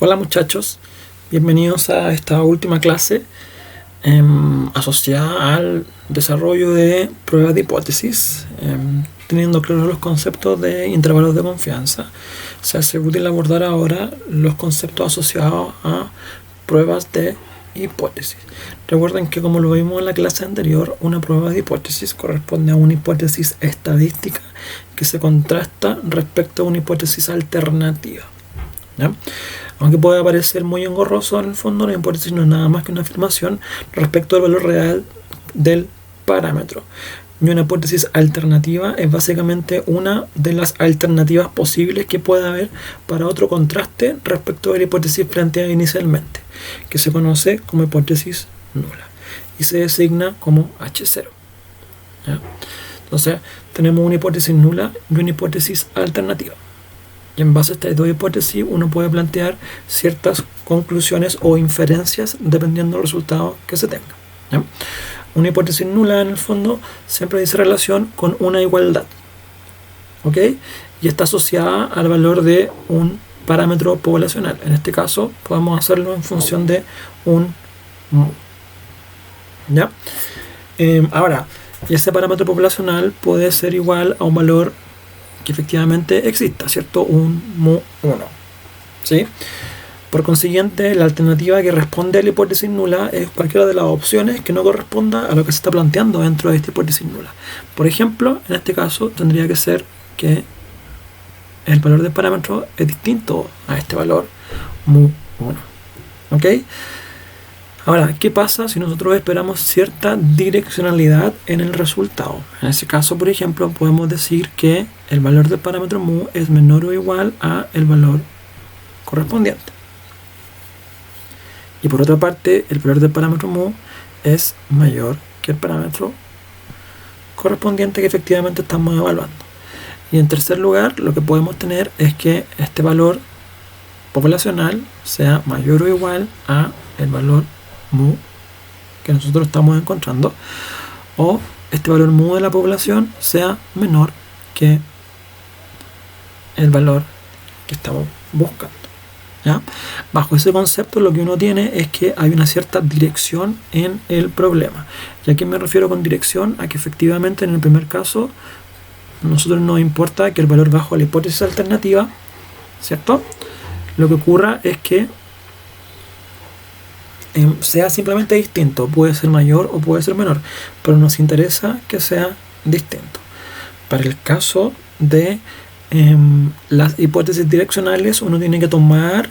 Hola muchachos, bienvenidos a esta última clase asociada al desarrollo de pruebas de hipótesis, teniendo claros los conceptos de intervalos de confianza. Se hace útil abordar ahora los conceptos asociados a pruebas de hipótesis. Recuerden que, como lo vimos en la clase anterior, una prueba de hipótesis corresponde a una hipótesis estadística que se contrasta respecto a una hipótesis alternativa, ¿ya? Aunque pueda parecer muy engorroso, en el fondo la hipótesis no es nada más que una afirmación respecto al valor real del parámetro. Y una hipótesis alternativa es básicamente una de las alternativas posibles que pueda haber para otro contraste respecto a la hipótesis planteada inicialmente, que se conoce como hipótesis nula y se designa como H0. ¿Ya? Entonces tenemos una hipótesis nula y una hipótesis alternativa. Y en base a estas dos hipótesis uno puede plantear ciertas conclusiones o inferencias dependiendo del resultado que se tenga, ¿ya? Una hipótesis nula, en el fondo, siempre dice relación con una igualdad, ¿ok? Y está asociada al valor de un parámetro poblacional. En este caso podemos hacerlo en función de un mu, ¿ya? Ahora, ese parámetro poblacional puede ser igual a un valor que efectivamente exista, ¿cierto? Un mu 1, ¿sí? Por consiguiente, la alternativa que responde a la hipótesis nula es cualquiera de las opciones que no corresponda a lo que se está planteando dentro de esta hipótesis nula. Por ejemplo, en este caso tendría que ser que el valor del parámetro es distinto a este valor mu 1, ¿ok? Ahora, ¿qué pasa si nosotros esperamos cierta direccionalidad en el resultado? En ese caso, por ejemplo, podemos decir que el valor del parámetro mu es menor o igual a el valor correspondiente. Y por otra parte, el valor del parámetro mu es mayor que el parámetro correspondiente que efectivamente estamos evaluando. Y en tercer lugar, lo que podemos tener es que este valor poblacional sea mayor o igual a el valor mu que nosotros estamos encontrando, o este valor mu de la población sea menor que el valor que estamos buscando, ¿ya? Bajo ese concepto, lo que uno tiene es que hay una cierta dirección en el problema. ¿Y a qué me refiero con dirección? A que efectivamente en el primer caso nosotros nos importa que el valor bajo la hipótesis alternativa, ¿cierto?, lo que ocurra es que sea simplemente distinto. Puede ser mayor o puede ser menor, pero nos interesa que sea distinto. Para el caso de las hipótesis direccionales, uno tiene que tomar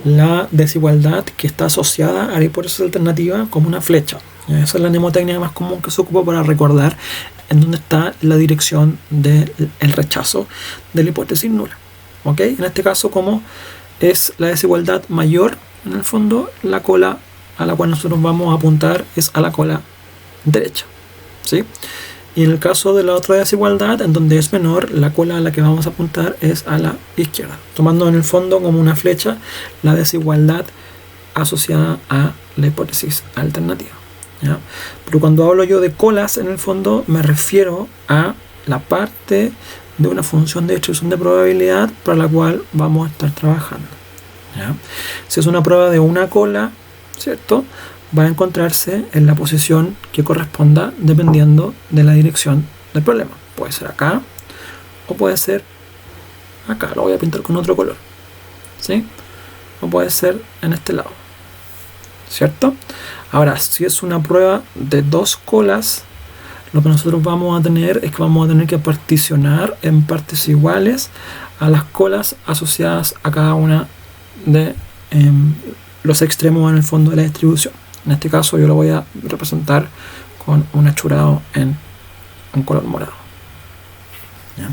la desigualdad que está asociada a la hipótesis alternativa como una flecha. Esa es la mnemotecnia más común que se ocupa para recordar en dónde está la dirección del rechazo de la hipótesis nula, ¿ok? En este caso, como es la desigualdad mayor, en el fondo la cola a la cual nosotros vamos a apuntar es a la cola derecha, ¿sí? Y en el caso de la otra desigualdad, en donde es menor, la cola a la que vamos a apuntar es a la izquierda, tomando en el fondo como una flecha la desigualdad asociada a la hipótesis alternativa, ¿ya? Pero cuando hablo yo de colas, en el fondo me refiero a la parte de una función de distribución de probabilidad para la cual vamos a estar trabajando, ¿ya? Si es una prueba de una cola, ¿cierto?, va a encontrarse en la posición que corresponda dependiendo de la dirección del problema. Puede ser acá o puede ser acá. Lo voy a pintar con otro color, ¿sí? O puede ser en este lado, ¿cierto? Ahora, si es una prueba de dos colas, lo que nosotros vamos a tener es que vamos a tener que particionar en partes iguales a las colas asociadas a cada una de los extremos en el fondo de la distribución. En este caso yo lo voy a representar con un achurado en un color morado, ¿ya?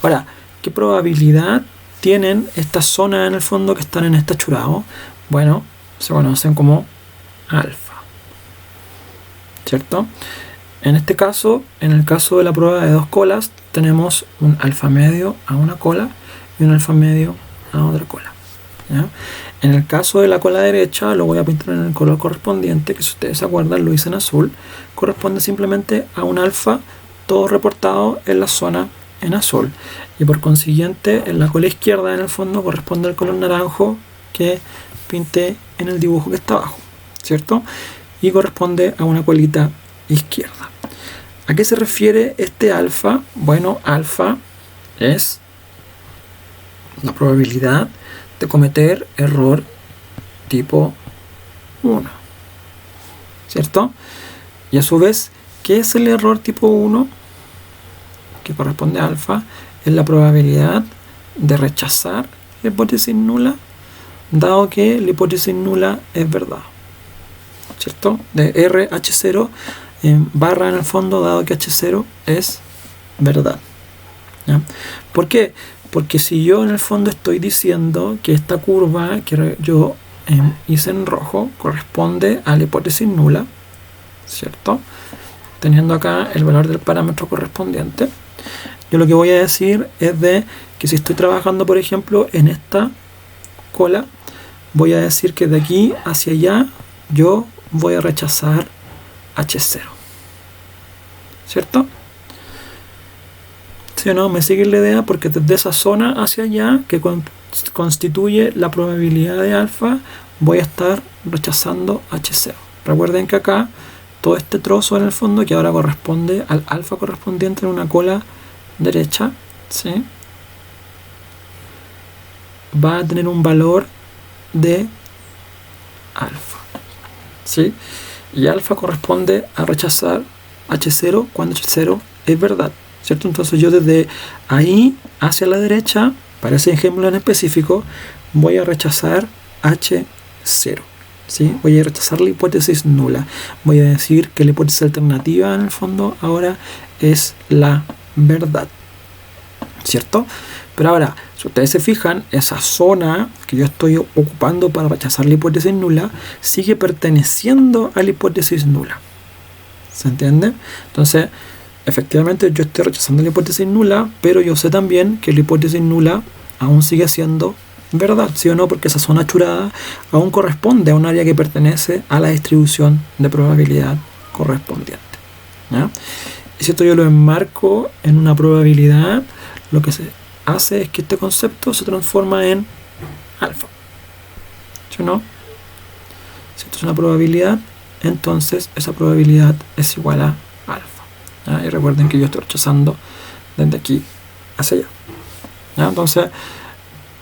Ahora, ¿qué probabilidad tienen estas zonas en el fondo que están en este achurado? Bueno, se conocen como alfa, ¿cierto? En este caso, en el caso de la prueba de dos colas, tenemos un alfa medio a una cola y un alfa medio a otra cola, ¿ya? En el caso de la cola derecha, lo voy a pintar en el color correspondiente, que si ustedes se acuerdan lo hice en azul, corresponde simplemente a un alfa, todo reportado en la zona en azul. Y por consiguiente, en la cola izquierda, en el fondo, corresponde al color naranjo, que pinté en el dibujo que está abajo, ¿cierto? Y corresponde a una colita izquierda. ¿A qué se refiere este alfa? Bueno, alfa es la probabilidad de cometer error tipo 1, ¿cierto? Y a su vez, ¿qué es el error tipo 1? Que corresponde a alfa, es la probabilidad de rechazar la hipótesis nula, dado que la hipótesis nula es verdad, ¿cierto? De RH0 barra en el fondo, dado que H0 es verdad, ¿ya? ¿Por qué? Porque si yo en el fondo estoy diciendo que esta curva que yo hice en rojo corresponde a la hipótesis nula, ¿cierto? Teniendo acá el valor del parámetro correspondiente, yo lo que voy a decir es de que si estoy trabajando, por ejemplo, en esta cola, voy a decir que de aquí hacia allá yo voy a rechazar H0, ¿cierto? ¿Sí o no? ¿Me sigue la idea? Porque desde esa zona hacia allá, que constituye la probabilidad de alfa, voy a estar rechazando H0. Recuerden que acá todo este trozo en el fondo, que ahora corresponde al alfa correspondiente en una cola derecha, ¿sí?, va a tener un valor de alfa, ¿sí? Y alfa corresponde a rechazar H0 cuando H0 es verdad, ¿cierto? Entonces yo desde ahí hacia la derecha, para ese ejemplo en específico, voy a rechazar H0, ¿sí? Voy a rechazar la hipótesis nula. Voy a decir que la hipótesis alternativa en el fondo ahora es la verdad, ¿cierto? Pero ahora, si ustedes se fijan, esa zona que yo estoy ocupando para rechazar la hipótesis nula sigue perteneciendo a la hipótesis nula. ¿Se entiende? Entonces, efectivamente yo estoy rechazando la hipótesis nula, pero yo sé también que la hipótesis nula aún sigue siendo verdad, ¿sí o no? Porque esa zona achurada aún corresponde a un área que pertenece a la distribución de probabilidad correspondiente, ¿ya? Y si esto yo lo enmarco en una probabilidad, lo que se hace es que este concepto se transforma en alfa, ¿sí o no? Si esto es una probabilidad, entonces esa probabilidad es igual a alfa, ¿ya? Y recuerden que yo estoy rechazando desde aquí hacia allá, ¿ya? Entonces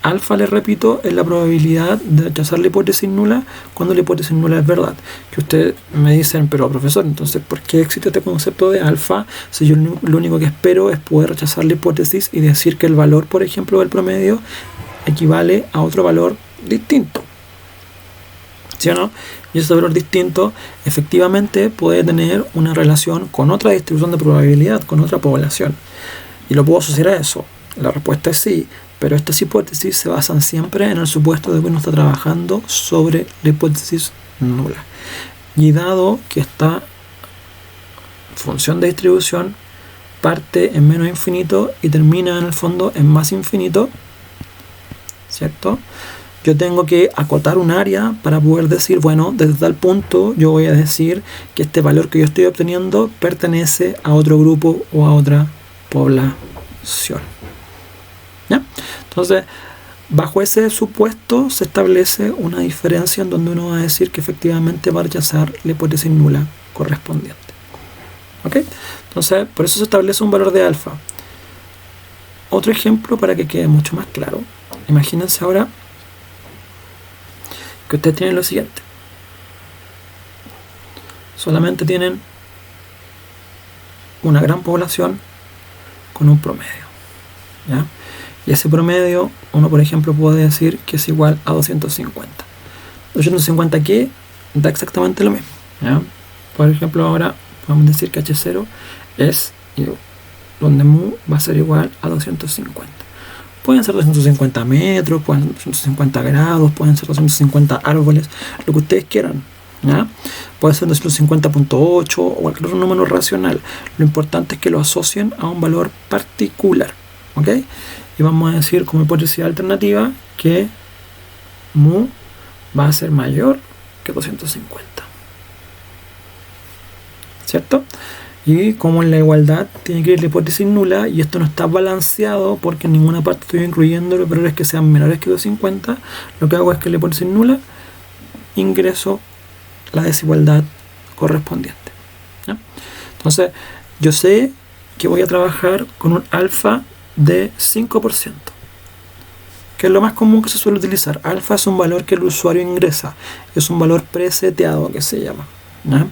alfa, les repito, es la probabilidad de rechazar la hipótesis nula cuando la hipótesis nula es verdad. Que ustedes me dicen, pero profesor, entonces ¿por qué existe este concepto de alfa si yo lo único que espero es poder rechazar la hipótesis y decir que el valor, por ejemplo, del promedio equivale a otro valor distinto? ¿Sí o no? Y ese valor distinto efectivamente puede tener una relación con otra distribución de probabilidad, con otra población. ¿Y lo puedo asociar a eso? La respuesta es sí. Pero estas hipótesis se basan siempre en el supuesto de que uno está trabajando sobre la hipótesis nula. Y dado que esta función de distribución parte en menos infinito y termina en el fondo en más infinito, ¿cierto? Yo tengo que acotar un área para poder decir, bueno, desde tal punto yo voy a decir que este valor que yo estoy obteniendo pertenece a otro grupo o a otra población, ¿ya? Entonces, bajo ese supuesto se establece una diferencia en donde uno va a decir que efectivamente va a rechazar la hipótesis nula correspondiente. ¿Ok? Entonces, por eso se establece un valor de alfa. Otro ejemplo para que quede mucho más claro. Imagínense ahora que ustedes tienen lo siguiente. Solamente tienen una gran población con un promedio, ¿ya? Y ese promedio, uno por ejemplo puede decir que es igual a 250. 250 aquí da exactamente lo mismo, ¿ya? Por ejemplo, ahora podemos decir que H0 es donde mu va a ser igual a 250. Pueden ser 250 metros, pueden ser 250 grados, pueden ser 250 árboles, lo que ustedes quieran, ¿ya? Puede ser 250.8 o cualquier otro número racional. Lo importante es que lo asocien a un valor particular, ¿ok? Y vamos a decir como hipótesis alternativa que mu va a ser mayor que 250, ¿cierto? Y como en la igualdad tiene que ir la hipótesis nula y esto no está balanceado porque en ninguna parte estoy incluyendo los valores que sean menores que 250, lo que hago es que en la hipótesis nula ingreso la desigualdad correspondiente, ¿ya? Entonces yo sé que voy a trabajar con un alfa de 5%, que es lo más común que se suele utilizar. Alfa es un valor que el usuario ingresa, es un valor preseteado que se llama, ¿ya?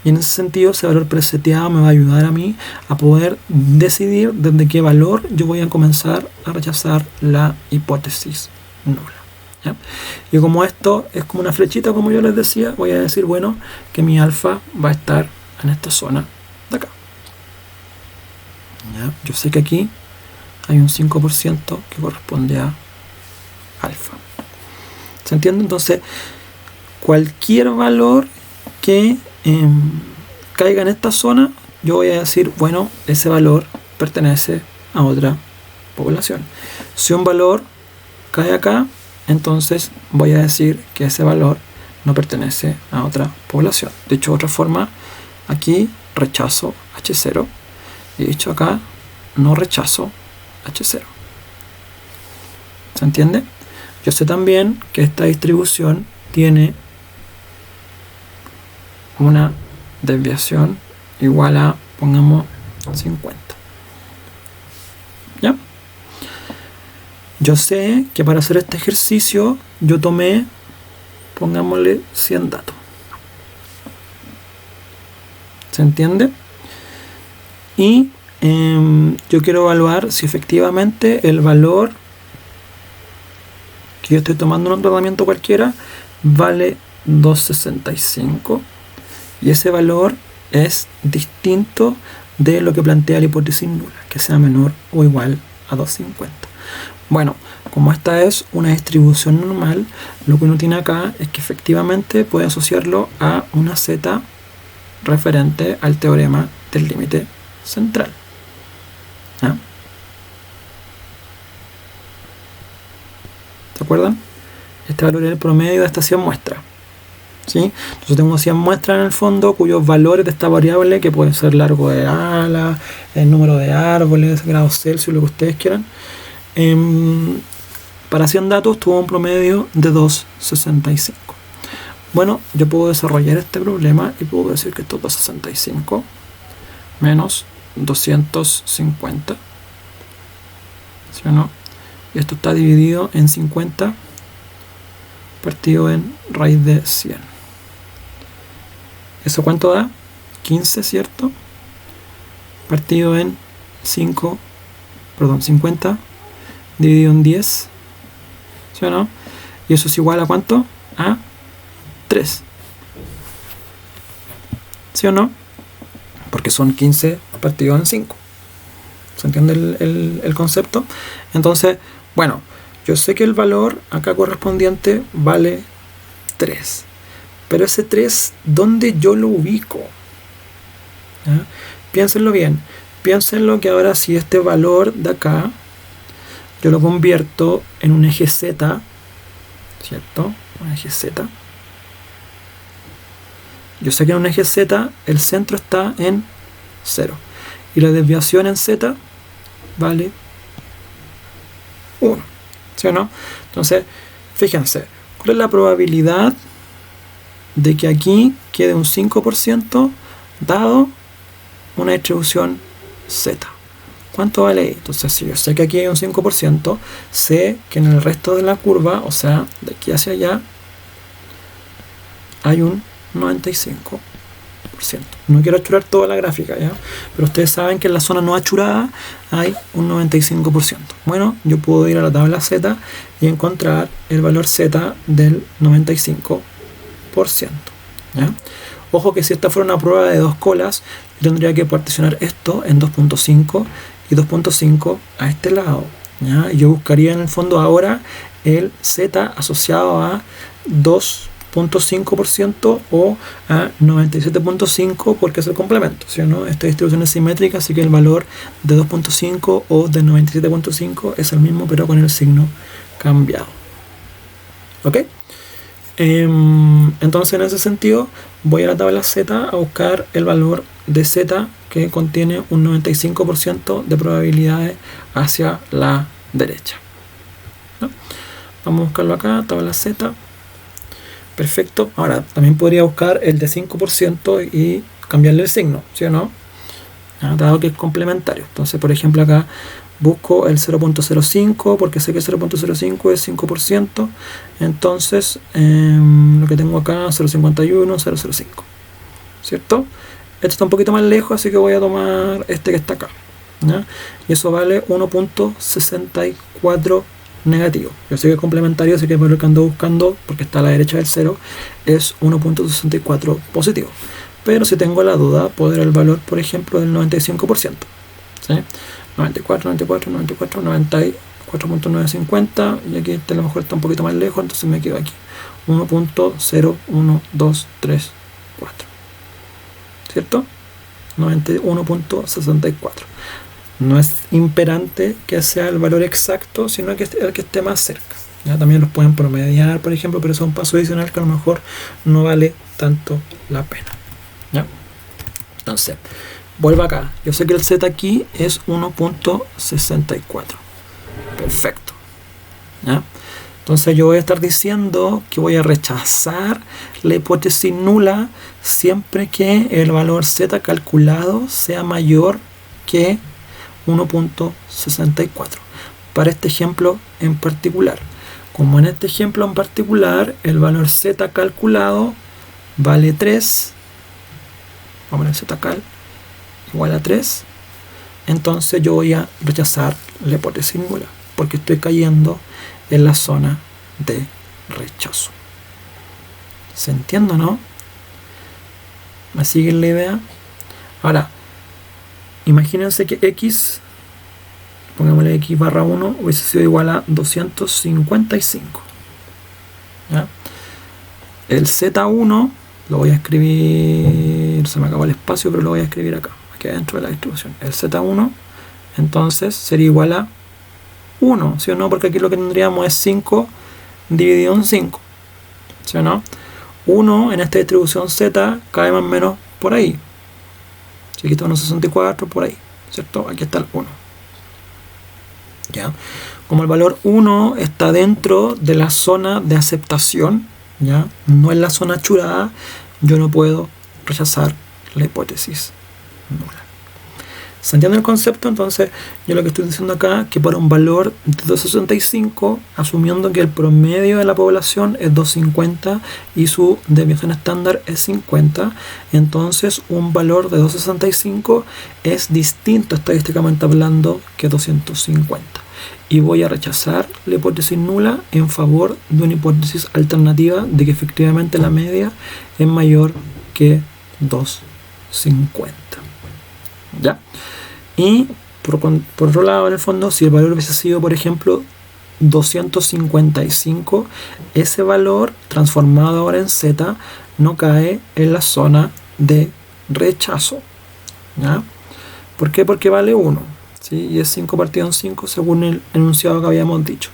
Y en ese sentido ese valor preseteado me va a ayudar a mí a poder decidir desde qué valor yo voy a comenzar a rechazar la hipótesis nula, ¿ya? Y como esto es como una flechita, como yo les decía, voy a decir, bueno, que mi alfa va a estar en esta zona de acá, ¿ya? Yo sé que aquí hay un 5% que corresponde a alfa. ¿Se entiende? Entonces, cualquier valor que caiga en esta zona, yo voy a decir, bueno, ese valor pertenece a otra población. Si un valor cae acá, entonces voy a decir que ese valor no pertenece a otra población. Dicho de otra forma, aquí rechazo H0 y dicho acá no rechazo H0. ¿Se entiende? Yo sé también que esta distribución tiene una desviación igual a, pongamos, 50. ¿Ya? Yo sé que para hacer este ejercicio yo tomé, pongámosle, 100 datos. ¿Se entiende? Y yo quiero evaluar si efectivamente el valor que yo estoy tomando en un tratamiento cualquiera vale 2,65 y ese valor es distinto de lo que plantea la hipótesis nula, que sea menor o igual a 2,50. Bueno, como esta es una distribución normal, lo que uno tiene acá es que efectivamente puede asociarlo a una z referente al teorema del límite central, ¿ya? ¿Se acuerdan? Este valor es el promedio de estas 100 muestras, ¿sí? Entonces tengo 100 muestras en el fondo cuyos valores de esta variable, que pueden ser largo de ala, el número de árboles, grados Celsius, lo que ustedes quieran, para 100 datos tuvo un promedio de 2,65. Bueno, yo puedo desarrollar este problema y puedo decir que esto es 2,65 menos 250, ¿sí o no? Y esto está dividido en 50 partido en raíz de 100. ¿Eso cuánto da? 15, ¿cierto? Partido en 50 dividido en 10, ¿sí o no? Y eso es igual a ¿cuánto? A 3, ¿sí o no? Porque son 15 partido en 5. ¿Se entiende el concepto? Entonces, bueno, yo sé que el valor acá correspondiente vale 3. Pero ese 3, ¿dónde yo lo ubico? ¿Ya? Piénsenlo bien. Piénsenlo que ahora si este valor de acá yo lo convierto en un eje Z, ¿cierto? Un eje Z. Yo sé que en un eje Z el centro está en 0. Y la desviación en Z vale 1. ¿Sí o no? Entonces, fíjense, ¿cuál es la probabilidad de que aquí quede un 5% dado una distribución Z? ¿Cuánto vale ahí? Entonces, si yo sé que aquí hay un 5%, sé que en el resto de la curva, o sea, de aquí hacia allá, hay un 95%. No quiero achurar toda la gráfica, ¿ya? Pero ustedes saben que en la zona no achurada hay un 95%. Bueno, yo puedo ir a la tabla Z y encontrar el valor Z del 95%, ¿ya? Ojo que si esta fuera una prueba de 2 colas, yo tendría que particionar esto en 2.5 y 2.5 a este lado, ¿ya? Yo buscaría en el fondo ahora el Z asociado a 2.5% o a 97.5 porque es el complemento, ¿sí o no? Esta distribución es simétrica, así que el valor de 2.5 o de 97.5 es el mismo pero con el signo cambiado. ¿Ok? Entonces, en ese sentido, voy a la tabla Z a buscar el valor de Z que contiene un 95% de probabilidades hacia la derecha, ¿no? Vamos a buscarlo acá, tabla Z. Perfecto. Ahora, también podría buscar el de 5% y cambiarle el signo, ¿sí o no? Dado que es complementario. Entonces, por ejemplo, acá busco el 0.05 porque sé que 0.05 es 5%. Entonces, lo que tengo acá, 0.51, 0.05. ¿Cierto? Esto está un poquito más lejos, así que voy a tomar este que está acá, ¿ya? Y eso vale 1.64 negativo. Yo sé que es complementario, así que es lo que ando buscando, porque está a la derecha del 0, es 1.64 positivo. Pero si tengo la duda, puedo dar el valor, por ejemplo, del 95%. ¿Sí? 94, 94, 94, 94.950. Y aquí a lo mejor está un poquito más lejos, entonces me quedo aquí. 1.01234. ¿Cierto? 91.64. No es imperante que sea el valor exacto, sino que el que esté más cerca. ¿Ya? También los pueden promediar, por ejemplo, pero es un paso adicional que a lo mejor no vale tanto la pena. ¿Ya? Entonces, vuelvo acá. Yo sé que el Z aquí es 1.64. Perfecto. ¿Ya? Entonces yo voy a estar diciendo que voy a rechazar la hipótesis nula siempre que el valor Z calculado sea mayor que 1.64. Para este ejemplo en particular. Como en este ejemplo en particular el valor Z calculado vale 3, vamos a poner Z cal igual a 3, entonces yo voy a rechazar la hipótesis nula porque estoy cayendo en la zona de rechazo. ¿Se entiende, no? ¿Me siguen la idea? Ahora, imagínense que X, pongámosle X barra 1, hubiese sido igual a 255. ¿Ya? El Z1 lo voy a escribir, se me acabó el espacio, pero lo voy a escribir acá, aquí adentro de la distribución. El Z1 entonces sería igual a 1, ¿sí o no? Porque aquí lo que tendríamos es 5 dividido en 5, ¿sí o no? 1 en esta distribución Z cae más o menos por ahí. Si aquí está 1.64, por ahí, ¿cierto? Aquí está el 1. ¿Ya? Como el valor 1 está dentro de la zona de aceptación, ¿ya? No en la zona churada, yo no puedo rechazar la hipótesis nula. ¿Se entiende el concepto? Entonces, yo lo que estoy diciendo acá, que para un valor de 2.65, asumiendo que el promedio de la población es 2.50 y su desviación estándar es 50, entonces un valor de 2.65 es distinto estadísticamente hablando que 250. Y voy a rechazar la hipótesis nula en favor de una hipótesis alternativa de que efectivamente la media es mayor que 2.50. ¿Ya? Y por otro lado, en el fondo, si el valor hubiese sido, por ejemplo, 255, ese valor transformado ahora en Z no cae en la zona de rechazo. ¿Ya? ¿Por qué? Porque vale 1, ¿sí? Y es 5 partido en 5 según el enunciado que habíamos dicho.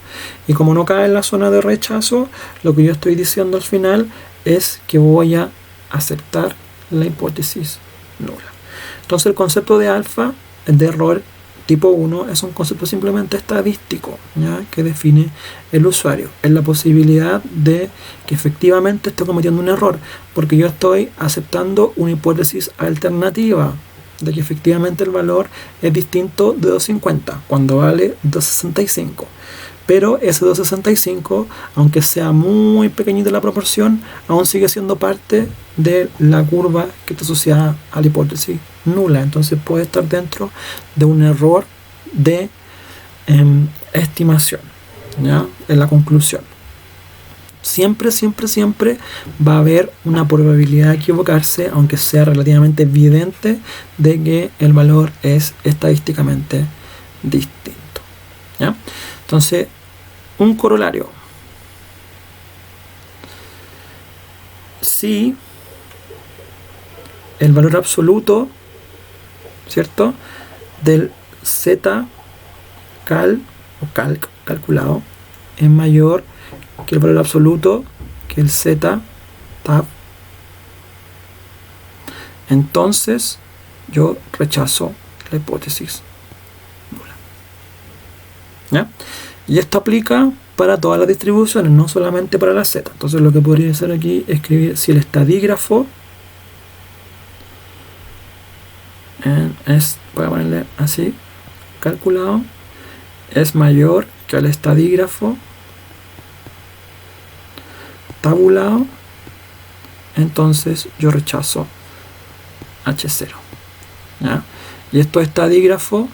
Y como no cae en la zona de rechazo, lo que yo estoy diciendo al final es que voy a aceptar la hipótesis nula. Entonces el concepto de alfa, de error tipo 1, es un concepto simplemente estadístico, ¿ya? Que define el usuario. Es la posibilidad de que efectivamente esté cometiendo un error, porque yo estoy aceptando una hipótesis alternativa de que efectivamente el valor es distinto de 250, cuando vale 265. Pero ese 265, aunque sea muy pequeñita la proporción, aún sigue siendo parte de la curva que está asociada a la hipótesis nula. Entonces puede estar dentro de un error de estimación, ¿ya? En la conclusión. Siempre, siempre, siempre va a haber una probabilidad de equivocarse, aunque sea relativamente evidente de que el valor es estadísticamente distinto, ¿ya? Entonces, un corolario. Si el valor absoluto, ¿cierto?, del Z calculado es mayor que el valor absoluto que el z tab, entonces yo rechazo la hipótesis nula. ¿Ya? Y esto aplica para todas las distribuciones, no solamente para la z. Entonces lo que podría hacer aquí es escribir si el estadígrafo voy a ponerle así, calculado, es mayor que el estadígrafo tabulado, entonces yo rechazo H0. ¿Ya? Y estos estadígrafos,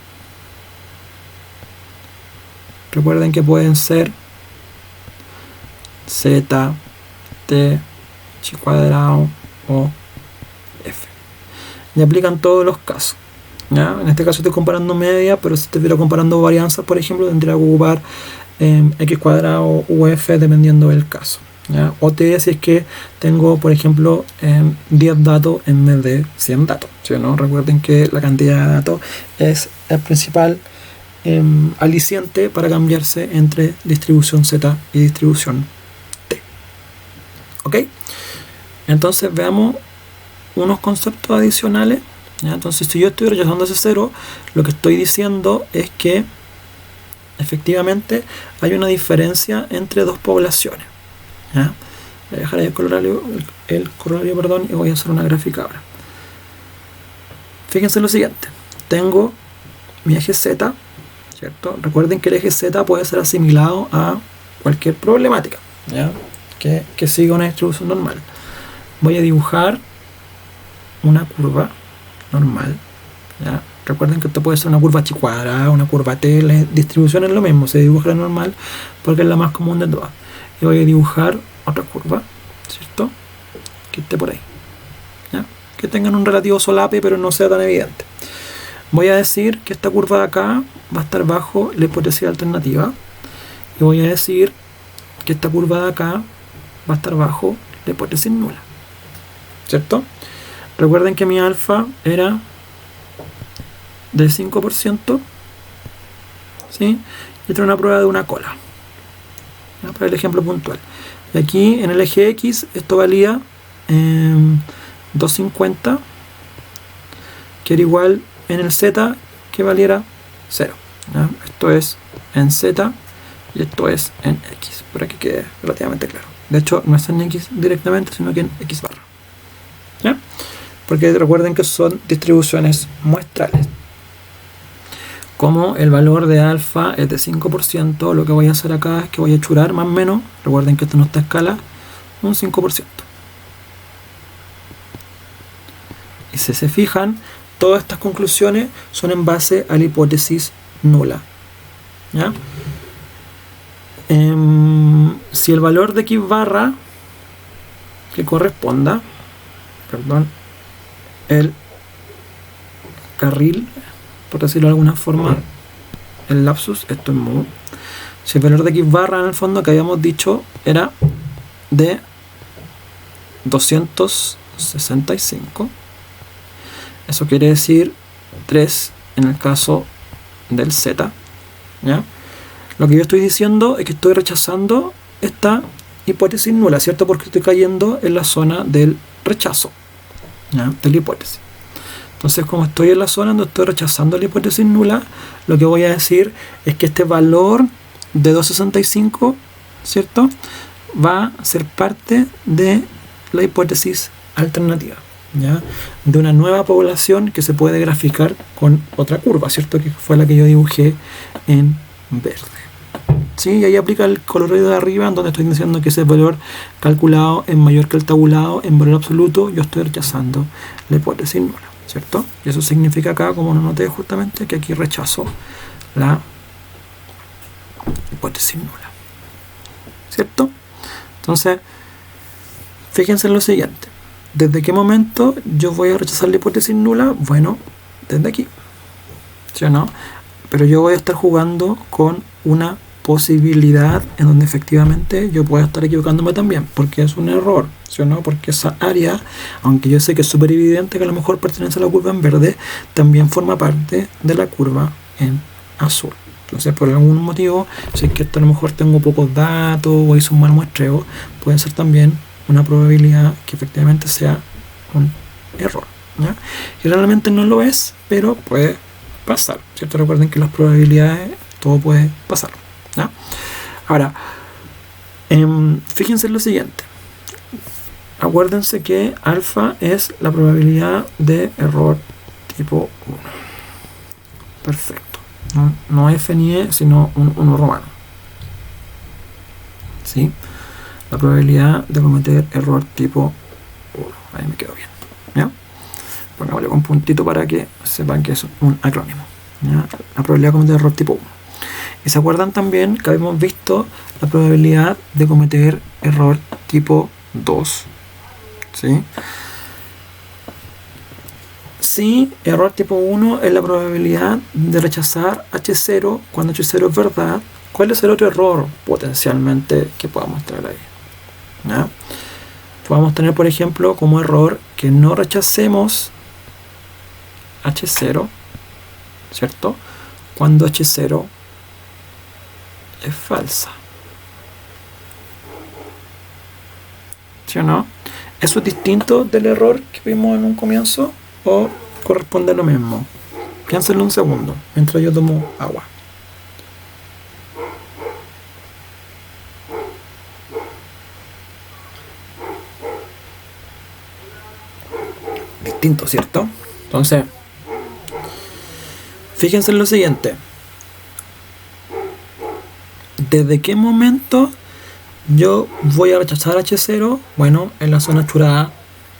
recuerden que pueden ser z, t, chi cuadrado o f. Y aplican todos los casos. ¿Ya? En este caso estoy comparando media, pero si estuviera comparando varianzas, por ejemplo, tendría que ocupar x cuadrado u f dependiendo del caso. ¿Ya? O t si es que tengo, por ejemplo, 10 datos en vez de 100 datos. ¿Sí o no? Recuerden que la cantidad de datos es el principal aliciente para cambiarse entre distribución z y distribución t. ¿Ok? Entonces veamos unos conceptos adicionales. ¿Ya? Entonces si yo estoy rechazando ese 0, lo que estoy diciendo es que efectivamente hay una diferencia entre dos poblaciones. ¿Ya? Voy a dejar ahí el corolario, perdón, y voy a hacer una gráfica ahora. Fíjense lo siguiente, tengo mi eje z, ¿cierto? Recuerden que el eje z puede ser asimilado a cualquier problemática, ¿ya? Que siga una distribución normal. Voy a dibujar una curva normal, ¿ya? Recuerden que esto puede ser una curva chi cuadrada, una curva t, la distribución es lo mismo, se dibuja la normal porque es la más común de todas. Y voy a dibujar otra curva, ¿cierto? Que esté por ahí, ¿ya? Que tengan un relativo solape pero no sea tan evidente. Voy a decir que esta curva de acá va a estar bajo la hipótesis alternativa y voy a decir que esta curva de acá va a estar bajo la hipótesis nula, ¿cierto? Recuerden que mi alfa era del 5%, ¿sí? Y esta es una prueba de una cola, ¿ya? Para el ejemplo puntual. Y aquí en el eje X esto valía 250, que era igual en el Z que valiera 0. ¿Ya? Esto es en Z y esto es en X, para que quede relativamente claro. De hecho no es en X directamente, sino que en X barra, ¿ya? Porque recuerden que son distribuciones muestrales. Como el valor de alfa es de 5%, lo que voy a hacer acá es que voy a churar más o menos, recuerden que esto no está a escala, un 5%. Y si se fijan, todas estas conclusiones son en base a la hipótesis nula, ¿ya? Si el valor de x barra que corresponda, perdón, el carril, por decirlo de alguna forma, el lapsus, esto es mu. Si el valor de x barra en el fondo que habíamos dicho era de 265, eso quiere decir 3 en el caso del z, ¿ya? Lo que yo estoy diciendo es que estoy rechazando esta hipótesis nula, ¿cierto? Porque estoy cayendo en la zona del rechazo, ¿ya? De la hipótesis. Entonces, como estoy en la zona donde estoy rechazando la hipótesis nula, lo que voy a decir es que este valor de 265, ¿cierto?, va a ser parte de la hipótesis alternativa, ¿ya? De una nueva población que se puede graficar con otra curva, ¿cierto?, que fue la que yo dibujé en verde. ¿Sí? Y ahí aplica el colorido de arriba, en donde estoy diciendo que ese valor calculado es mayor que el tabulado en valor absoluto. Yo estoy rechazando la hipótesis nula, ¿cierto? Y eso significa acá, como lo noté justamente, que aquí rechazo la hipótesis nula, ¿cierto? Entonces, fíjense en lo siguiente. ¿Desde qué momento yo voy a rechazar la hipótesis nula? Bueno, desde aquí, ¿sí o no? Pero yo voy a estar jugando con una posibilidad en donde efectivamente yo pueda estar equivocándome también, porque es un error, ¿sí o no? Porque esa área, aunque yo sé que es súper evidente que a lo mejor pertenece a la curva en verde, también forma parte de la curva en azul, Entonces, por algún motivo, si es que a lo mejor tengo pocos datos o hice un mal muestreo, puede ser también una probabilidad que efectivamente sea un error, ¿ya? Y realmente no lo es, pero puede pasar, ¿cierto? Recuerden que las probabilidades, todo puede pasar, ¿ya? Ahora, fíjense en lo siguiente. Acuérdense que alfa es la probabilidad de error tipo 1. Perfecto. No F ni E, sino un 1 romano. ¿Sí? La probabilidad de cometer error tipo 1. Ahí me quedó bien, ¿ya? Pongámosle con puntito para que sepan que es un acrónimo, ¿ya? La probabilidad de cometer error tipo 1. Y se acuerdan también que habíamos visto la probabilidad de cometer error tipo 2. ¿Sí? Si error tipo 1 es la probabilidad de rechazar H0 cuando H0 es verdad, ¿cuál es el otro error potencialmente que podamos tener ahí? ¿Ya? Podemos tener, por ejemplo, como error que no rechacemos H0, ¿cierto? Cuando H0 es falsa. ¿Sí o no? ¿Eso es distinto del error que vimos en un comienzo o corresponde a lo mismo? Piénsenlo un segundo mientras yo tomo agua. Distinto, ¿cierto? Entonces, fíjense en lo siguiente. ¿Desde qué momento yo voy a rechazar H0? Bueno, en la zona churada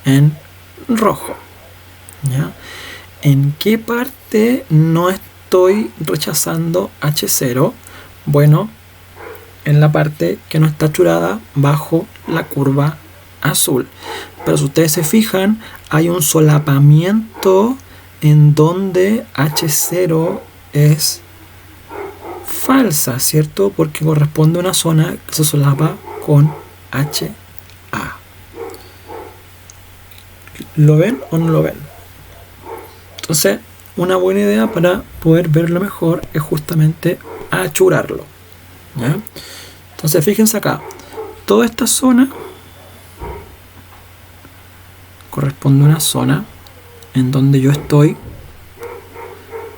en rojo, ¿ya? ¿En qué parte no estoy rechazando H0? Bueno, en la parte que no está churada bajo la curva azul. Pero si ustedes se fijan, hay un solapamiento en donde H0 es falsa, ¿cierto? Porque corresponde a una zona que se solapa con HA. ¿Lo ven o no lo ven? Entonces, una buena idea para poder verlo mejor es justamente achurarlo, ¿ya? Entonces, fíjense acá. Toda esta zona corresponde a una zona en donde yo estoy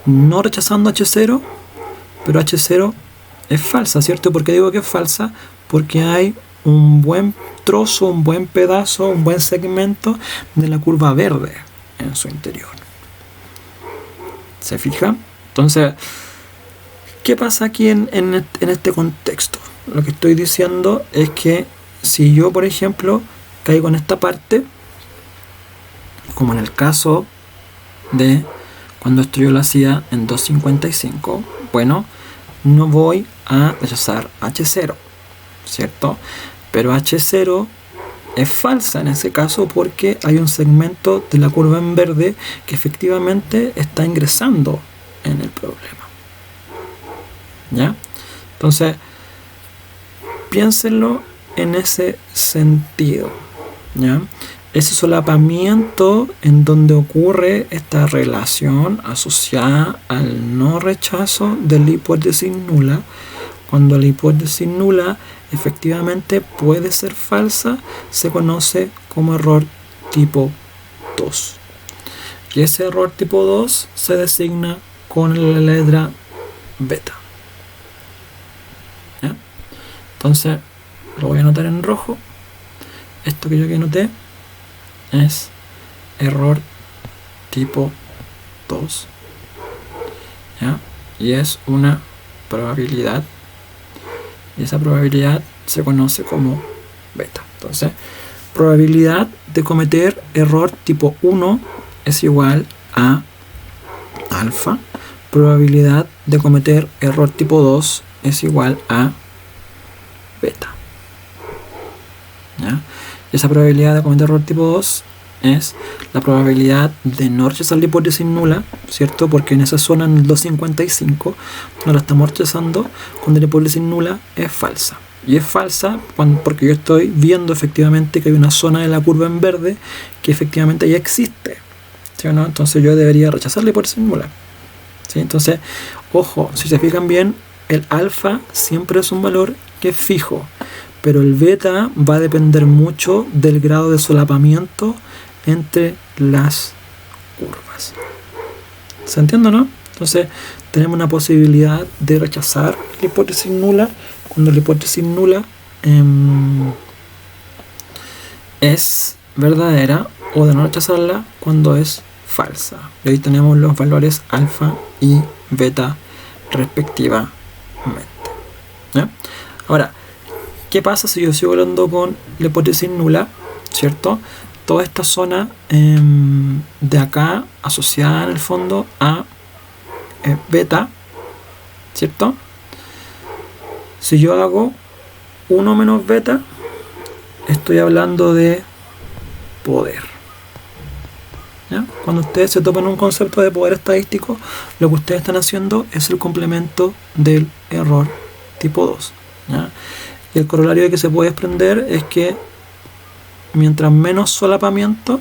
no rechazando H0, pero H0 es falsa, ¿cierto? ¿Por qué digo que es falsa? Porque hay un buen trozo, un buen pedazo, un buen segmento de la curva verde en su interior. ¿Se fija? Entonces, ¿qué pasa aquí en este contexto? Lo que estoy diciendo es que si yo, por ejemplo, caigo en esta parte, como en el caso de cuando estudio la CIA en 255, bueno, no voy a rechazar H0, ¿cierto? Pero H0 es falsa en ese caso porque hay un segmento de la curva en verde que efectivamente está ingresando en el problema, ¿ya? Entonces, piénsenlo en ese sentido, ¿ya? Ese solapamiento en donde ocurre esta relación asociada al no rechazo de la hipótesis nula, cuando la hipótesis nula efectivamente puede ser falsa, se conoce como error tipo 2. Y ese error tipo 2 se designa con la letra beta, ¿ya? Entonces, lo voy a anotar en rojo. Esto que yo aquí anoté es error tipo 2, ¿ya? Y es una probabilidad, y esa probabilidad se conoce como beta. Entonces, probabilidad de cometer error tipo 1 es igual a alfa. Probabilidad de cometer error tipo 2 es igual a beta, ¿ya? Y esa probabilidad de cometer error tipo 2 es la probabilidad de no rechazar la hipótesis nula, ¿cierto? Porque en esa zona, en el 255, no la estamos rechazando cuando la hipótesis nula es falsa. Y es falsa porque yo estoy viendo efectivamente que hay una zona de la curva en verde que efectivamente ya existe, ¿sí o no? Entonces yo debería rechazar la hipótesis nula, ¿sí? Entonces, ojo, si se fijan bien, el alfa siempre es un valor que es fijo, pero el beta va a depender mucho del grado de solapamiento entre las curvas. ¿Se entiende, no? Entonces, tenemos una posibilidad de rechazar la hipótesis nula cuando la hipótesis nula es verdadera, o de no rechazarla cuando es falsa. Y ahí tenemos los valores alfa y beta respectivamente. ¿Ya? Ahora, ¿qué pasa si yo sigo hablando con la hipótesis nula? ¿Cierto? Toda esta zona de acá asociada en el fondo a beta, ¿cierto? Si yo hago 1 menos beta, estoy hablando de poder. ¿Ya? Cuando ustedes se topan un concepto de poder estadístico, lo que ustedes están haciendo es el complemento del error tipo 2. ¿Ya? Y el corolario que se puede desprender es que mientras menos solapamiento,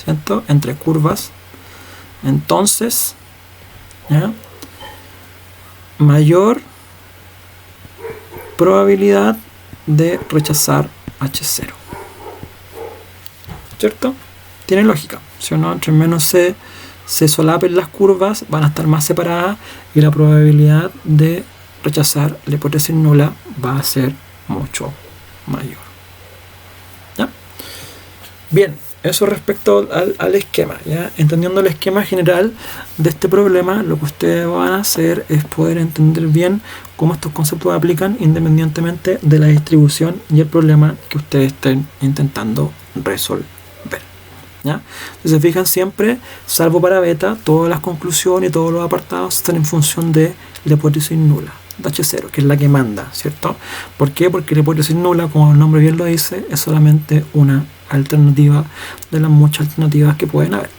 ¿cierto?, entre curvas, entonces, ¿ya?, mayor probabilidad de rechazar H0. ¿Cierto? Tiene lógica, ¿sí o no? Entre menos se solapen las curvas, van a estar más separadas y la probabilidad de rechazar la hipótesis nula va a ser mucho mayor. ¿Ya? Bien, eso respecto al esquema, ¿ya? Entendiendo el esquema general de este problema, lo que ustedes van a hacer es poder entender bien cómo estos conceptos aplican independientemente de la distribución y el problema que ustedes estén intentando resolver. ¿Ya? Si se fijan siempre, salvo para beta, todas las conclusiones y todos los apartados están en función de la hipótesis nula, de H0, que es la que manda, ¿cierto? ¿Por qué? Porque la hipótesis nula, como el nombre bien lo dice, es solamente una alternativa de las muchas alternativas que pueden haber.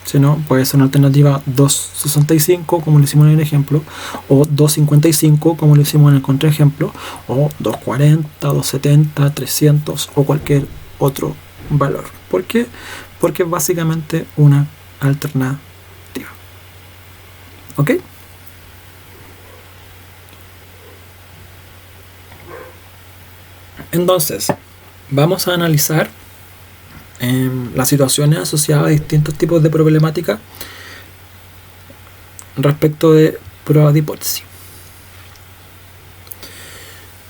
Si no, puede ser una alternativa 265, como lo hicimos en el ejemplo, o 255, como lo hicimos en el contraejemplo, o 240, 270, 300 o cualquier otro valor. ¿Por qué? Porque es básicamente una alternativa. ¿Ok? Entonces, vamos a analizar las situaciones asociadas a distintos tipos de problemática respecto de pruebas de hipótesis.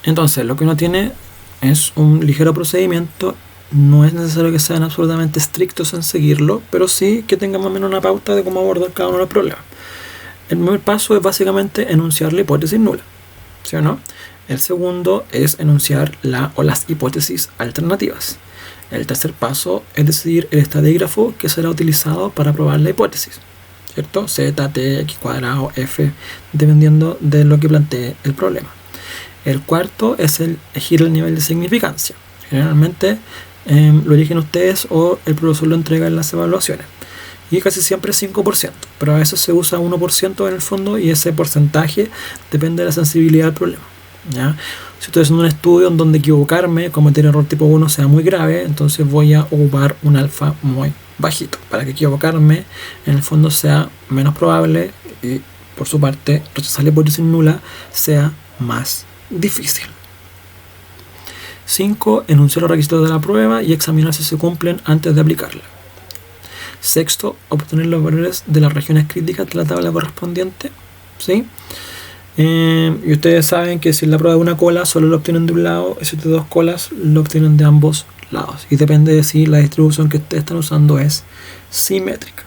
Entonces, lo que uno tiene es un ligero procedimiento. No es necesario que sean absolutamente estrictos en seguirlo, pero sí que tengan más o menos una pauta de cómo abordar cada uno de los problemas. El primer paso es básicamente enunciar la hipótesis nula, ¿sí o no? El segundo es enunciar la o las hipótesis alternativas. El tercer paso es decidir el estadígrafo que será utilizado para probar la hipótesis, ¿cierto? Z, T, X cuadrado, F, dependiendo de lo que plantee el problema. El cuarto es elegir el nivel de significancia. Generalmente lo eligen ustedes o el profesor lo entrega en las evaluaciones. Y casi siempre es 5%, pero a veces se usa 1% en el fondo y ese porcentaje depende de la sensibilidad del problema. ¿Ya? Si estoy haciendo un estudio en donde equivocarme, cometer error tipo 1 sea muy grave, entonces voy a ocupar un alfa muy bajito para que equivocarme en el fondo sea menos probable y por su parte rechazar la hipótesis nula sea más difícil. 5. Enunciar los requisitos de la prueba y examinar si se cumplen antes de aplicarla. 6. Obtener los valores de las regiones críticas de la tabla correspondiente. ¿Sí? Y ustedes saben que si la prueba de una cola solo lo obtienen de un lado, y si de 2 colas lo obtienen de ambos lados. Y depende de si la distribución que ustedes están usando es simétrica.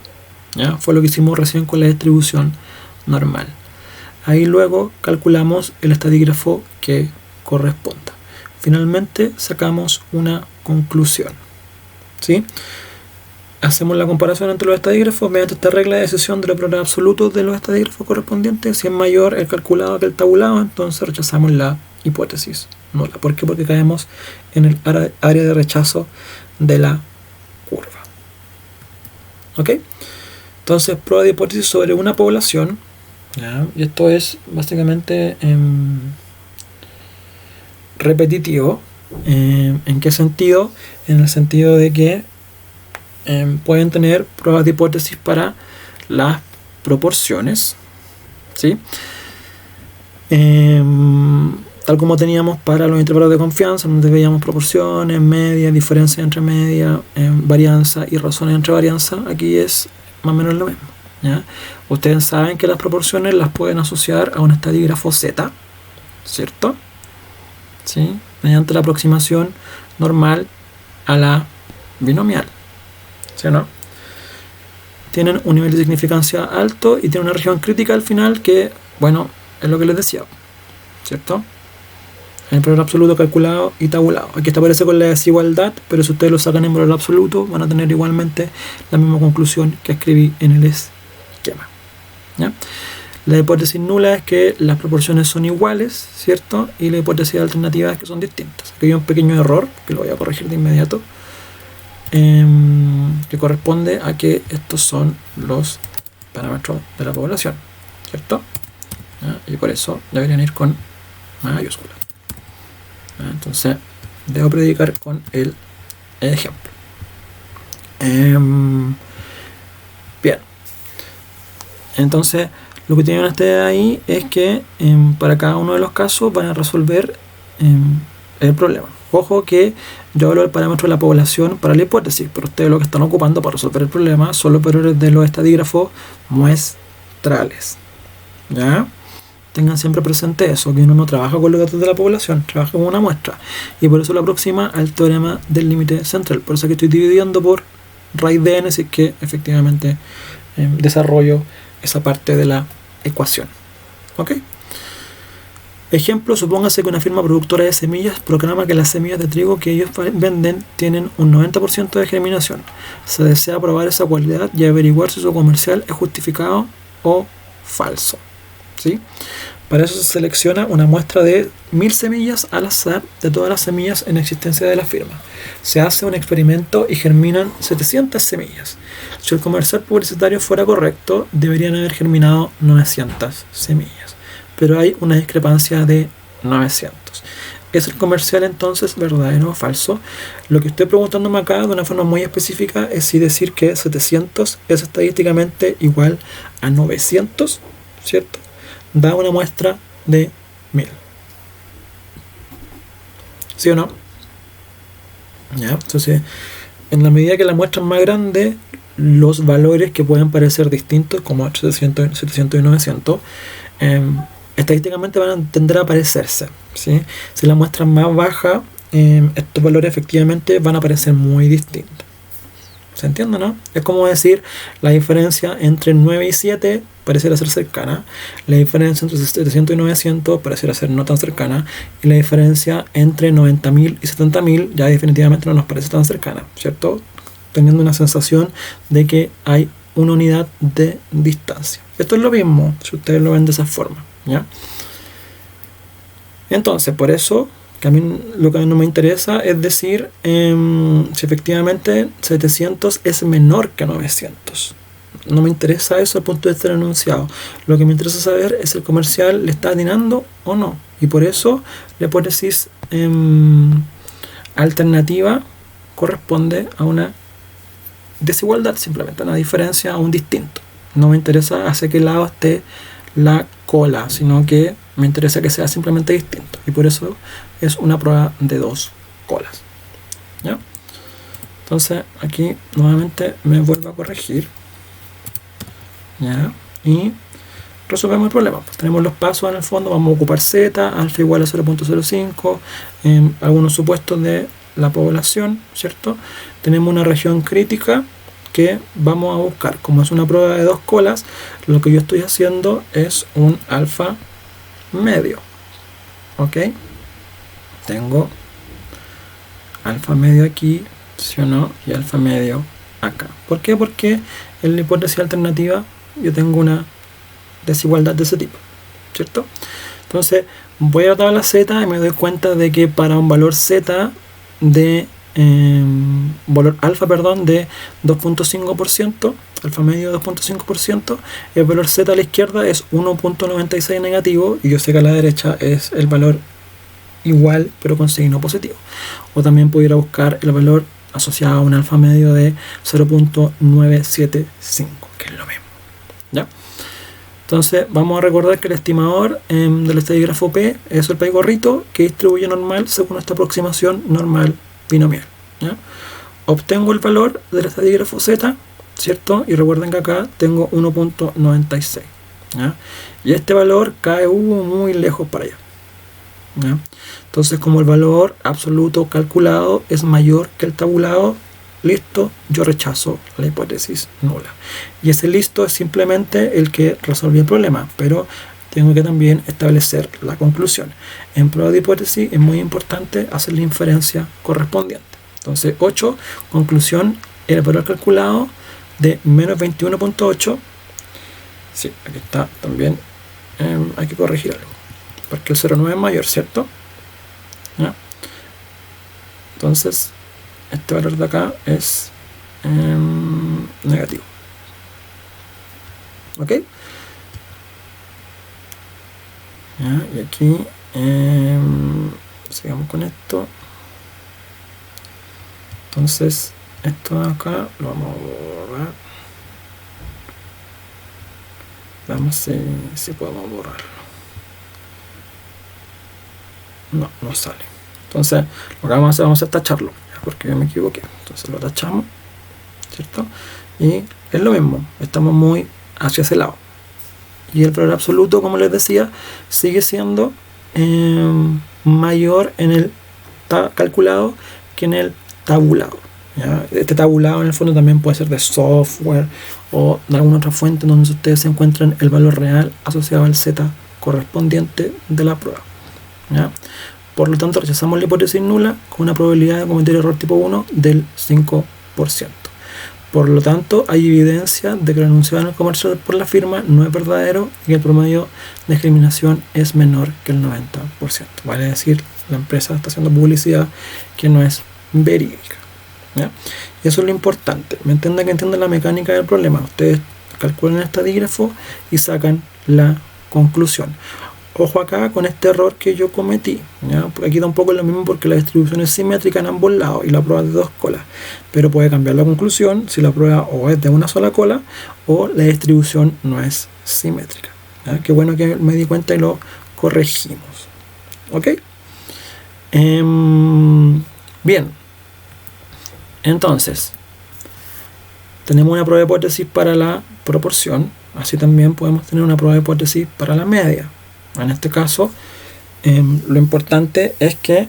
¿Ya? Fue lo que hicimos recién con la distribución normal. Ahí luego calculamos el estadígrafo que corresponda. Finalmente sacamos una conclusión. ¿Sí? Hacemos la comparación entre los estadígrafos mediante esta regla de decisión de los valores absolutos de los estadígrafos correspondientes. Si es mayor el calculado que el tabulado, entonces rechazamos la hipótesis nula. ¿Por qué? Porque caemos en el área de rechazo de la curva. ¿Ok? Entonces, prueba de hipótesis sobre una población. ¿Ya? Y esto es básicamente repetitivo. ¿En qué sentido? En el sentido de que pueden tener pruebas de hipótesis para las proporciones, ¿sí? Tal como teníamos para los intervalos de confianza, donde veíamos proporciones, medias, diferencias entre medias, varianza y razones entre varianza. Aquí es más o menos lo mismo, ¿ya? Ustedes saben que las proporciones las pueden asociar a un estadígrafo Z, ¿cierto? ¿Sí? Mediante la aproximación normal a la binomial, ¿sí o no? Tienen un nivel de significancia alto y tienen una región crítica al final que, bueno, es lo que les decía, ¿cierto? El valor absoluto calculado y tabulado. Aquí está aparece con la desigualdad, pero si ustedes lo sacan en valor absoluto, van a tener igualmente la misma conclusión que escribí en el esquema, ¿ya? La hipótesis nula es que las proporciones son iguales, ¿cierto? Y la hipótesis alternativa es que son distintas. Aquí hay un pequeño error, que lo voy a corregir de inmediato, que corresponde a que estos son los parámetros de la población, ¿cierto? ¿Ya? Y por eso deberían ir con mayúscula. Entonces debo predicar con el ejemplo. Bien, entonces lo que tienen ustedes ahí es que para cada uno de los casos van a resolver el problema. Ojo que yo hablo del parámetro de la población para la hipótesis, pero ustedes lo que están ocupando para resolver el problema son los valores de los estadígrafos muestrales, ¿ya? Tengan siempre presente eso, que uno no trabaja con los datos de la población, trabaja con una muestra. Y por eso lo aproxima al teorema del límite central. Por eso que estoy dividiendo por raíz de n, si es que efectivamente desarrollo esa parte de la ecuación. ¿Ok? Ejemplo, supóngase que una firma productora de semillas proclama que las semillas de trigo que ellos venden tienen un 90% de germinación. Se desea probar esa cualidad y averiguar si su comercial es justificado o falso, ¿sí? Para eso se selecciona una muestra de 1000 semillas al azar de todas las semillas en existencia de la firma. Se hace un experimento y germinan 700 semillas. Si el comercial publicitario fuera correcto, deberían haber germinado 900 semillas. Pero hay una discrepancia de 900. ¿Es el comercial entonces verdadero o falso? Lo que estoy preguntándome acá de una forma muy específica es si decir que 700 es estadísticamente igual a 900, ¿cierto? Da una muestra de 1000. ¿Sí o no? ¿Ya? Entonces, en la medida que la muestra es más grande, los valores que pueden parecer distintos, como 700 y 900, estadísticamente van a tender a parecerse, ¿sí? Si la muestra es más baja, estos valores efectivamente van a parecer muy distintos. ¿Se entiende, no? Es como decir, la diferencia entre 9 y 7 pareciera ser cercana, la diferencia entre 700 y 900 pareciera ser no tan cercana, y la diferencia entre 90.000 y 70.000 ya definitivamente no nos parece tan cercana, ¿cierto? Teniendo una sensación de que hay una unidad de distancia. Esto es lo mismo, si ustedes lo ven de esa forma, ¿ya? Entonces, por eso, que a mí lo que no me interesa es decir si efectivamente 700 es menor que 900. No me interesa eso al punto de estar enunciado. Lo que me interesa saber es si el comercial le está atinando o no. Y por eso la hipótesis alternativa corresponde a una desigualdad, simplemente a una diferencia, a un distinto. No me interesa hacia qué lado esté la cola, sino que me interesa que sea simplemente distinto. Y por eso es una prueba de 2 colas, ¿ya? Entonces aquí nuevamente me vuelvo a corregir, ¿ya? Y resolvemos el problema. Pues tenemos los pasos en el fondo. Vamos a ocupar z, alfa igual a 0.05, algunos supuestos de la población, ¿cierto? Tenemos una región crítica que vamos a buscar. Como es una prueba de 2 colas, lo que yo estoy haciendo es un alfa medio, ¿ok? Tengo alfa medio aquí, ¿sí o no? Y alfa medio acá. ¿Por qué? Porque en la hipótesis alternativa yo tengo una desigualdad de ese tipo, ¿cierto? Entonces voy a la tabla z y me doy cuenta de que para un valor z de valor alfa, perdón, de 2.5%, alfa medio de 2.5%, el valor z a la izquierda es 1.96 negativo, y yo sé que a la derecha es el valor igual pero con signo positivo. O también pudiera buscar el valor asociada a un alfa medio de 0.975, que es lo mismo. ¿Ya? Entonces vamos a recordar que el estimador del estadígrafo P es el P gorrito que distribuye normal según esta aproximación normal binomial. ¿Ya? Obtengo el valor del estadígrafo Z, ¿cierto? Y recuerden que acá tengo 1.96. ¿ya? Y este valor cae muy lejos para allá. ¿ya? Entonces, como el valor absoluto calculado es mayor que el tabulado, listo, yo rechazo la hipótesis nula. Y ese listo es simplemente el que resolvió el problema, pero tengo que también establecer la conclusión. En prueba de hipótesis es muy importante hacer la inferencia correspondiente. Entonces, 8, conclusión, el valor calculado de menos 21.8. Sí, aquí está también. Hay que corregir algo, porque el 0,9 es mayor, ¿cierto? ¿Ya? Entonces, este valor de acá es negativo. ¿Ok? ¿Ya? Y aquí sigamos con esto. Entonces, esto de acá lo vamos a borrar. Veamos si podemos borrarlo. No sale. Entonces, lo que vamos a hacer, vamos a tacharlo, porque yo me equivoqué. Entonces lo tachamos, ¿cierto? Y es lo mismo, estamos muy hacia ese lado. Y el valor absoluto, como les decía, sigue siendo mayor en el calculado que en el tabulado. ¿ya? Este tabulado en el fondo también puede ser de software o de alguna otra fuente donde ustedes encuentran el valor real asociado al Z correspondiente de la prueba. ¿ya? Por lo tanto, rechazamos la hipótesis nula con una probabilidad de cometer error tipo 1 del 5%. Por lo tanto, hay evidencia de que el enunciado en el comercio por la firma no es verdadero y que el promedio de discriminación es menor que el 90%. Vale decir, la empresa está haciendo publicidad que no es verídica. ¿ya? Y eso es lo importante. ¿Me entienden que entienden la mecánica del problema? Ustedes calculan el estadígrafo y sacan la conclusión. Ojo acá con este error que yo cometí. ¿ya? Aquí da un poco lo mismo porque la distribución es simétrica en ambos lados y la prueba es de dos colas. Pero puede cambiar la conclusión si la prueba o es de una sola cola o la distribución no es simétrica. ¿ya? Qué bueno que me di cuenta y lo corregimos. ¿Ok? Bien. Entonces, tenemos una prueba de hipótesis para la proporción. Así también podemos tener una prueba de hipótesis para la media. En este caso, lo importante es que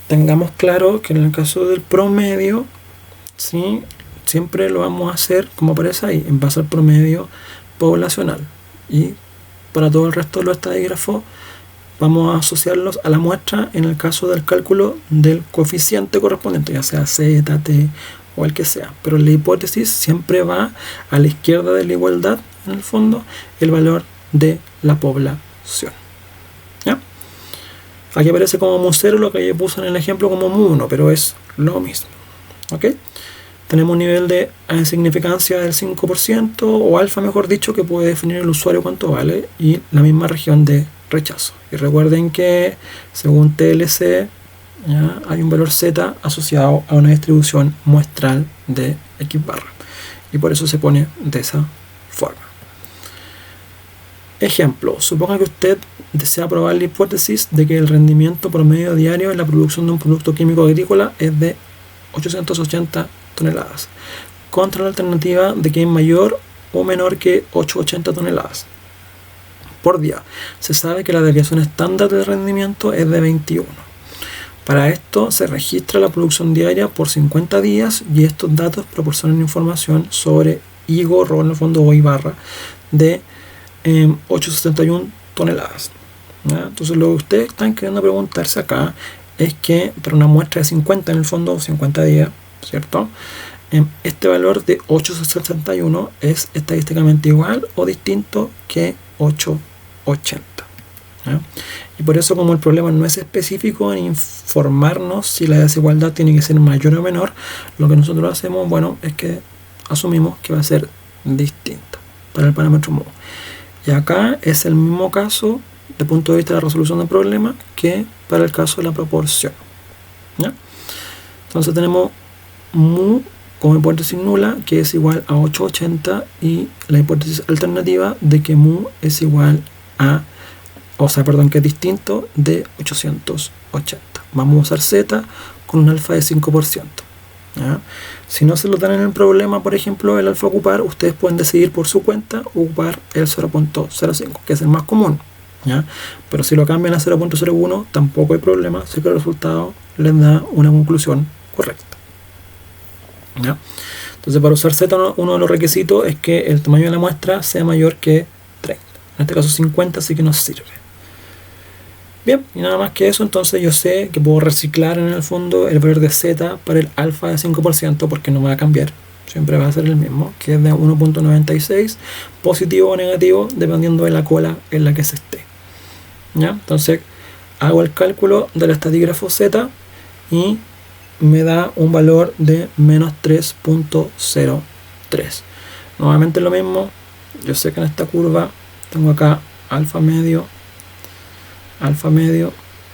tengamos claro que en el caso del promedio, ¿sí? siempre lo vamos a hacer como aparece ahí, en base al promedio poblacional. Y para todo el resto de los estadígrafos, vamos a asociarlos a la muestra en el caso del cálculo del coeficiente correspondiente, ya sea Z, T o el que sea. Pero la hipótesis siempre va a la izquierda de la igualdad, en el fondo, el valor de la población. ¿Ya? Aquí aparece como mu0 lo que yo puse en el ejemplo como mu1, pero es lo mismo. ¿Ok? Tenemos un nivel de significancia del 5% o alfa, mejor dicho, que puede definir el usuario cuánto vale, y la misma región de rechazo. Y recuerden que según TLC ¿ya? hay un valor Z asociado a una distribución muestral de X barra, y por eso se pone de esa forma. Ejemplo, suponga que usted desea probar la hipótesis de que el rendimiento promedio diario en la producción de un producto químico agrícola es de 880 toneladas, contra la alternativa de que es mayor o menor que 880 toneladas por día. Se sabe que la desviación estándar de rendimiento es de 21. Para esto se registra la producción diaria por 50 días y estos datos proporcionan información sobre I gorro, en el fondo, o I barra, de 871 toneladas. ¿ya? Entonces lo que ustedes están queriendo preguntarse acá es que para una muestra de 50, en el fondo 50 días, ¿cierto? Este valor de 871 es estadísticamente igual o distinto que 880. ¿ya? Y por eso, como el problema no es específico en informarnos si la desigualdad tiene que ser mayor o menor, lo que nosotros hacemos, bueno, es que asumimos que va a ser distinta para el parámetro mu. Y acá es el mismo caso desde el punto de vista de la resolución del problema que para el caso de la proporción. ¿ya? Entonces tenemos mu como hipótesis nula, que es igual a 880, y la hipótesis alternativa de que mu es igual a, que es distinto de 880. Vamos a usar z con un alfa de 5%. ¿Ya? Si no se lo dan en el problema, por ejemplo, el alfa a ocupar, ustedes pueden decidir por su cuenta ocupar el 0.05, que es el más común. ¿Ya? Pero si lo cambian a 0.01, tampoco hay problema, si el resultado les da una conclusión correcta. ¿Ya? Entonces, para usar z, uno de los requisitos es que el tamaño de la muestra sea mayor que 30. En este caso 50, así que nos sirve. Bien, y nada más que eso. Entonces yo sé que puedo reciclar en el fondo el valor de z para el alfa de 5%, porque no va a cambiar, siempre va a ser el mismo, que es de 1.96, positivo o negativo, dependiendo de la cola en la que se esté. ¿Ya? Entonces hago el cálculo del estadígrafo z y me da un valor de menos 3.03. Nuevamente lo mismo. Yo sé que en esta curva tengo acá alfa medio,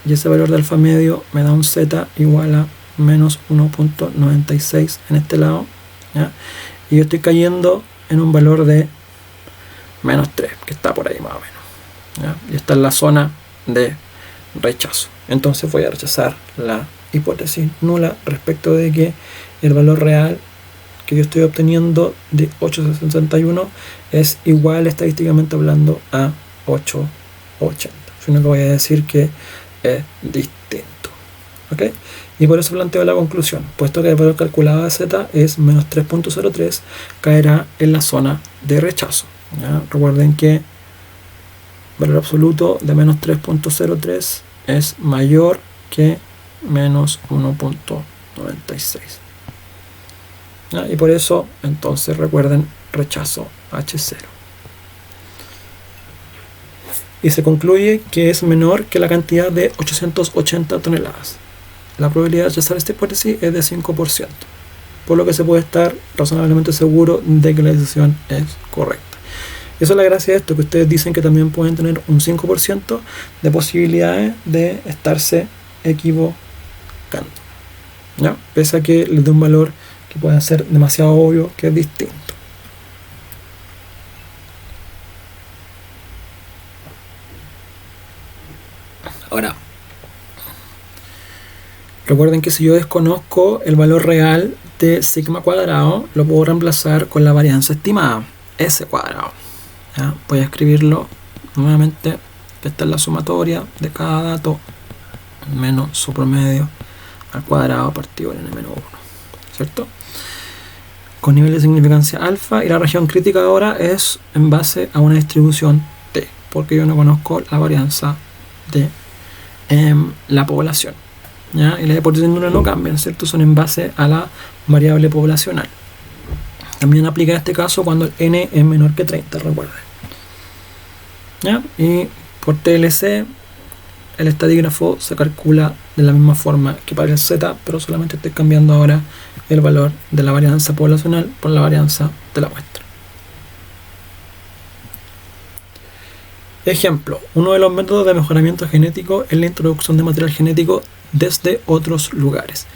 y ese valor de alfa medio me da un z igual a menos 1.96 en este lado. ¿Ya? Y yo estoy cayendo en un valor de menos 3, que está por ahí más o menos. ¿Ya? Y está en la zona de rechazo. Entonces voy a rechazar la hipótesis nula respecto de que el valor real que yo estoy obteniendo de 861 es igual estadísticamente hablando a 880, sino que voy a decir que es distinto. ¿Ok? Y por eso planteo la conclusión: puesto que el valor calculado de z es menos 3.03, caerá en la zona de rechazo. ¿Ya? Recuerden que el valor absoluto de menos 3.03 es mayor que menos 1.96. Y por eso, entonces, recuerden, rechazo H0. Y se concluye que es menor que la cantidad de 880 toneladas. La probabilidad de rechazar esta hipótesis es de 5%, por lo que se puede estar razonablemente seguro de que la decisión es correcta. Y eso es la gracia de esto, que ustedes dicen que también pueden tener un 5% de posibilidades de estarse equivocando. ¿Ya? Pese a que les dé un valor que puede ser demasiado obvio que es distinto. Ahora, recuerden que si yo desconozco el valor real de sigma cuadrado, lo puedo reemplazar con la varianza estimada, S cuadrado. ¿Ya? Voy a escribirlo nuevamente. Esta es la sumatoria de cada dato menos su promedio al cuadrado partido en n-1, ¿cierto? Con nivel de significancia alfa, y la región crítica ahora es en base a una distribución t, porque yo no conozco la varianza de la población. ¿Ya? Y las hipótesis nula no cambian, ¿cierto? Son en base a la variable poblacional. También aplica en este caso cuando el n es menor que 30, recuerden. ¿Ya? Y por TLC el estadígrafo se calcula de la misma forma que para el z, pero solamente estoy cambiando ahora el valor de la varianza poblacional por la varianza de la muestra. Ejemplo: uno de los métodos de mejoramiento genético es la introducción de material genético desde otros lugares.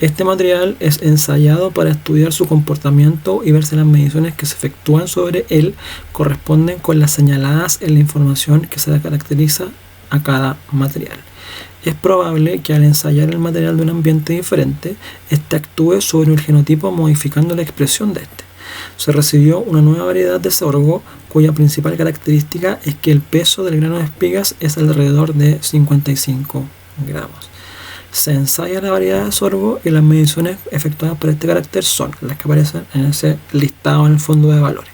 Este material es ensayado para estudiar su comportamiento y ver si las mediciones que se efectúan sobre él corresponden con las señaladas en la información que se le caracteriza a cada material. Es probable que al ensayar el material de un ambiente diferente, este actúe sobre el genotipo modificando la expresión de este. Se recibió una nueva variedad de sorgo cuya principal característica es que el peso del grano de espigas es alrededor de 55 gramos. Se ensaya la variedad de sorgo y las mediciones efectuadas por este carácter son las que aparecen en ese listado en el fondo de valores.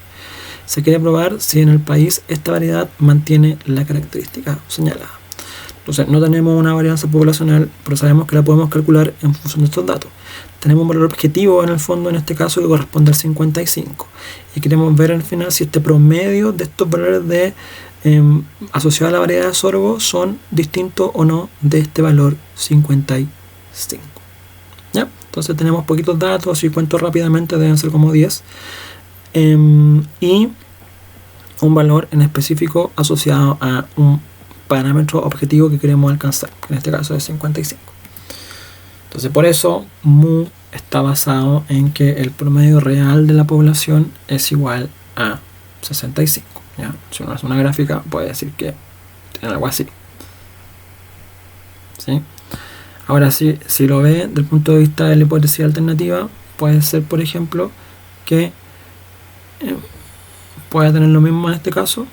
Se quiere probar si en el país esta variedad mantiene la característica señalada. Entonces no tenemos una varianza poblacional, pero sabemos que la podemos calcular en función de estos datos. Tenemos un valor objetivo en el fondo, en este caso, que corresponde al 55. Y queremos ver al final si este promedio de estos valores de asociados a la variedad de sorgo son distintos o no de este valor 55. ¿Ya? Entonces tenemos poquitos datos, y cuento rápidamente, deben ser como 10. Y un valor en específico asociado a un parámetro objetivo que queremos alcanzar, que en este caso es 55. Entonces por eso mu está basado en que el promedio real de la población es igual a 65. ¿Ya? Si uno hace una gráfica, puede decir que tiene algo así. ¿Sí? Ahora, si lo ve desde el punto de vista de la hipótesis alternativa, puede ser, por ejemplo, que pueda tener lo mismo en este caso.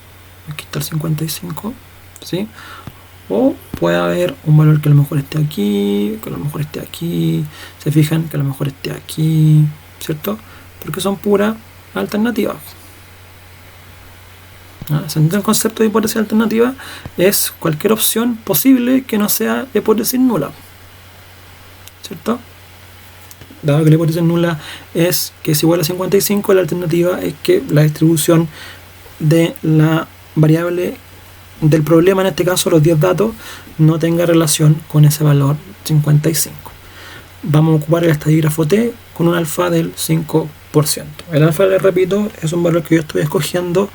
Aquí está el 55. ¿Sí? O puede haber un valor que a lo mejor esté aquí, que a lo mejor esté aquí, se fijan que a lo mejor esté aquí, ¿cierto? Porque son puras alternativas. El concepto de hipótesis alternativa es cualquier opción posible que no sea hipótesis nula, ¿cierto? Dado que la hipótesis nula es que es igual a 55, la alternativa es que la distribución de la variable del problema, en este caso los 10 datos, no tenga relación con ese valor 55. Vamos a ocupar el estadígrafo T con un alfa del 5%. El alfa, les repito, es un valor que yo estoy escogiendo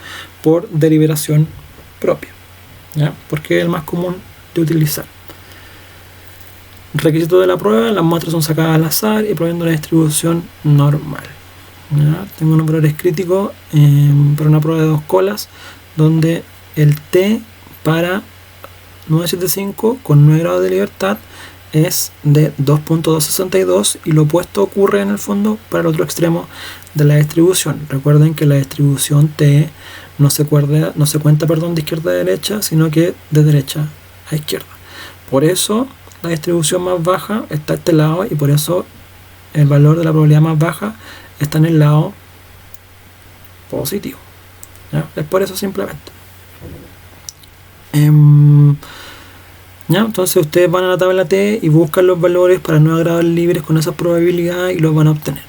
por deliberación propia, ¿ya? Porque es el más común de utilizar. Requisito de la prueba: las muestras son sacadas al azar y provienen de una distribución normal. ¿Ya? Tengo unos valores críticos para una prueba de 2 colas, donde el T para 975 con 9 grados de libertad es de 2.262 y lo opuesto ocurre en el fondo para el otro extremo de la distribución. Recuerden que la distribución T no se cuenta de izquierda a derecha, sino que de derecha a izquierda. Por eso la distribución más baja está a este lado y por eso el valor de la probabilidad más baja está en el lado positivo. ¿Ya? Es por eso simplemente. ¿Ya? Entonces ustedes van a la tabla T y buscan los valores para nuevos grados libres con esa probabilidad y los van a obtener.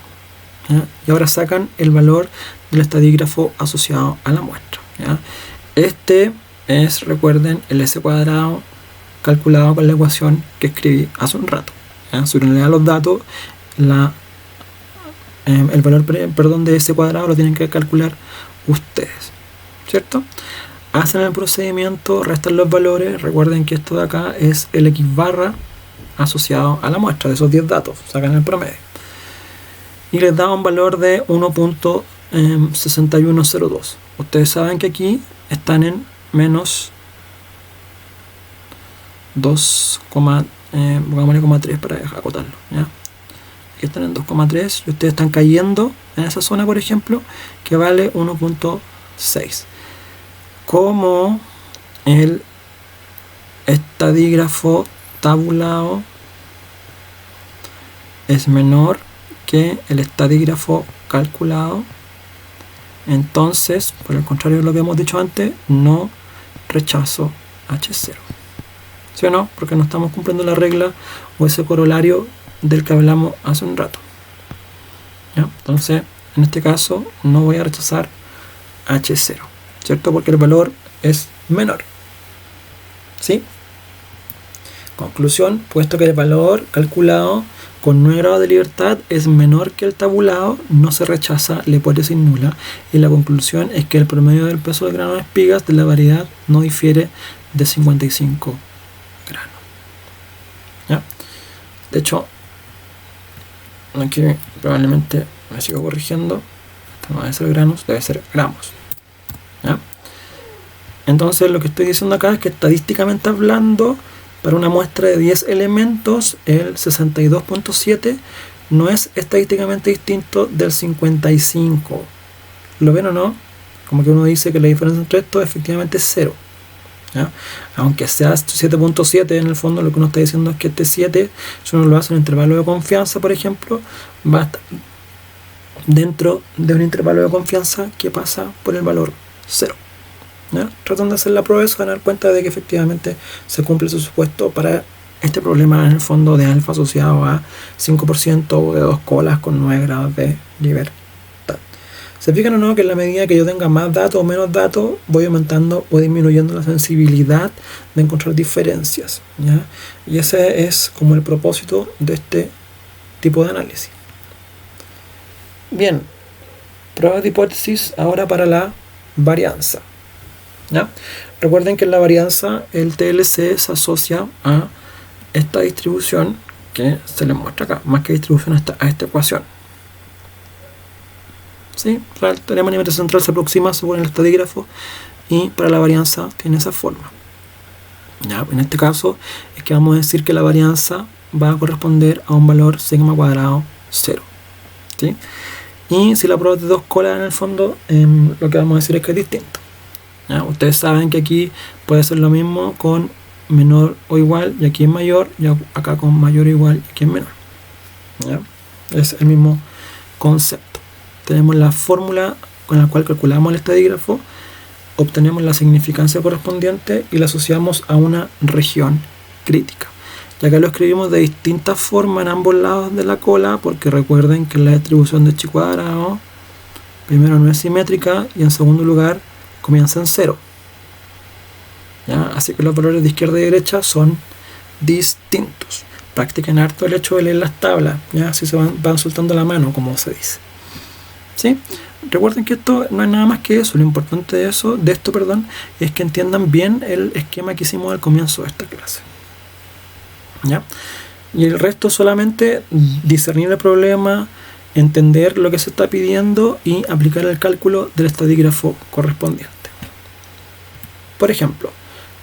¿Ya? Y ahora sacan el valor del estadígrafo asociado a la muestra. ¿Ya? Este es, recuerden, el S cuadrado calculado con la ecuación que escribí hace un rato. ¿Ya? Si uno le da los datos, el valor de S cuadrado lo tienen que calcular ustedes, ¿cierto? Hacen el procedimiento, restan los valores. Recuerden que esto de acá es el X barra asociado a la muestra de esos 10 datos. Sacan el promedio. Y les da un valor de 1.6102. Ustedes saben que aquí están en menos 2,3 para acotarlo. ¿Ya? Aquí están en 2,3 y ustedes están cayendo en esa zona, por ejemplo, que vale 1.6. Como el estadígrafo tabulado es menor que el estadígrafo calculado, entonces, por el contrario de lo que hemos dicho antes, no rechazo H0. ¿Sí o no? Porque no estamos cumpliendo la regla o ese corolario del que hablamos hace un rato. ¿Ya? Entonces, en este caso, no voy a rechazar H0, ¿cierto? Porque el valor es menor. ¿Sí? Conclusión: puesto que el valor calculado con 9 grados de libertad es menor que el tabulado, no se rechaza la hipótesis nula. Y la conclusión es que el promedio del peso del grano de espigas de la variedad no difiere de 55 granos. ¿Ya? De hecho, aquí probablemente me sigo corrigiendo. Esto no debe ser granos, debe ser gramos. ¿Ya? Entonces lo que estoy diciendo acá es que estadísticamente hablando, para una muestra de 10 elementos, el 62.7 no es estadísticamente distinto del 55. ¿Lo ven o no? Como que uno dice que la diferencia entre estos efectivamente es 0. ¿Ya? Aunque sea 7.7, en el fondo lo que uno está diciendo es que este 7, si uno lo hace en un intervalo de confianza, por ejemplo, va a estar dentro de un intervalo de confianza que pasa por el valor 0. ¿Ya? Tratan de hacer la prueba y se van a dar cuenta de que efectivamente se cumple su supuesto para este problema, en el fondo, de alfa asociado a 5% o de 2 colas con 9 grados de libertad. ¿Se fijan o no que en la medida que yo tenga más datos o menos datos, voy aumentando o disminuyendo la sensibilidad de encontrar diferencias? ¿Ya? Y ese es como el propósito de este tipo de análisis. Bien, pruebas de hipótesis ahora para la varianza. ¿Ya? Recuerden que en la varianza el TLC se asocia a esta distribución que se les muestra acá, más que distribución a esta ecuación. ¿Sí? Para el teorema de límite central se aproxima según el estadígrafo, y para la varianza tiene esa forma. ¿Ya? En este caso es que vamos a decir que la varianza va a corresponder a un valor sigma cuadrado 0. ¿Sí? Y si la prueba es de dos colas, en el fondo lo que vamos a decir es que es distinto. ¿Ya? Ustedes saben que aquí puede ser lo mismo con menor o igual, y aquí es mayor, y acá con mayor o igual, y aquí es menor. ¿Ya? Es el mismo concepto. Tenemos la fórmula con la cual calculamos el estadígrafo, obtenemos la significancia correspondiente y la asociamos a una región crítica. Y acá lo escribimos de distintas formas en ambos lados de la cola, porque recuerden que la distribución de chi cuadrado primero no es simétrica y en segundo lugar comienza en 0. ¿Ya? Así que los valores de izquierda y derecha son distintos. Practiquen harto el hecho de leer las tablas, ¿ya? Así se van soltando la mano, como se dice. ¿Sí? Recuerden que esto no es nada más que eso. Lo importante de esto, es que entiendan bien el esquema que hicimos al comienzo de esta clase. ¿Ya? Y el resto solamente discernir el problema, entender lo que se está pidiendo y aplicar el cálculo del estadígrafo correspondiente. Por ejemplo,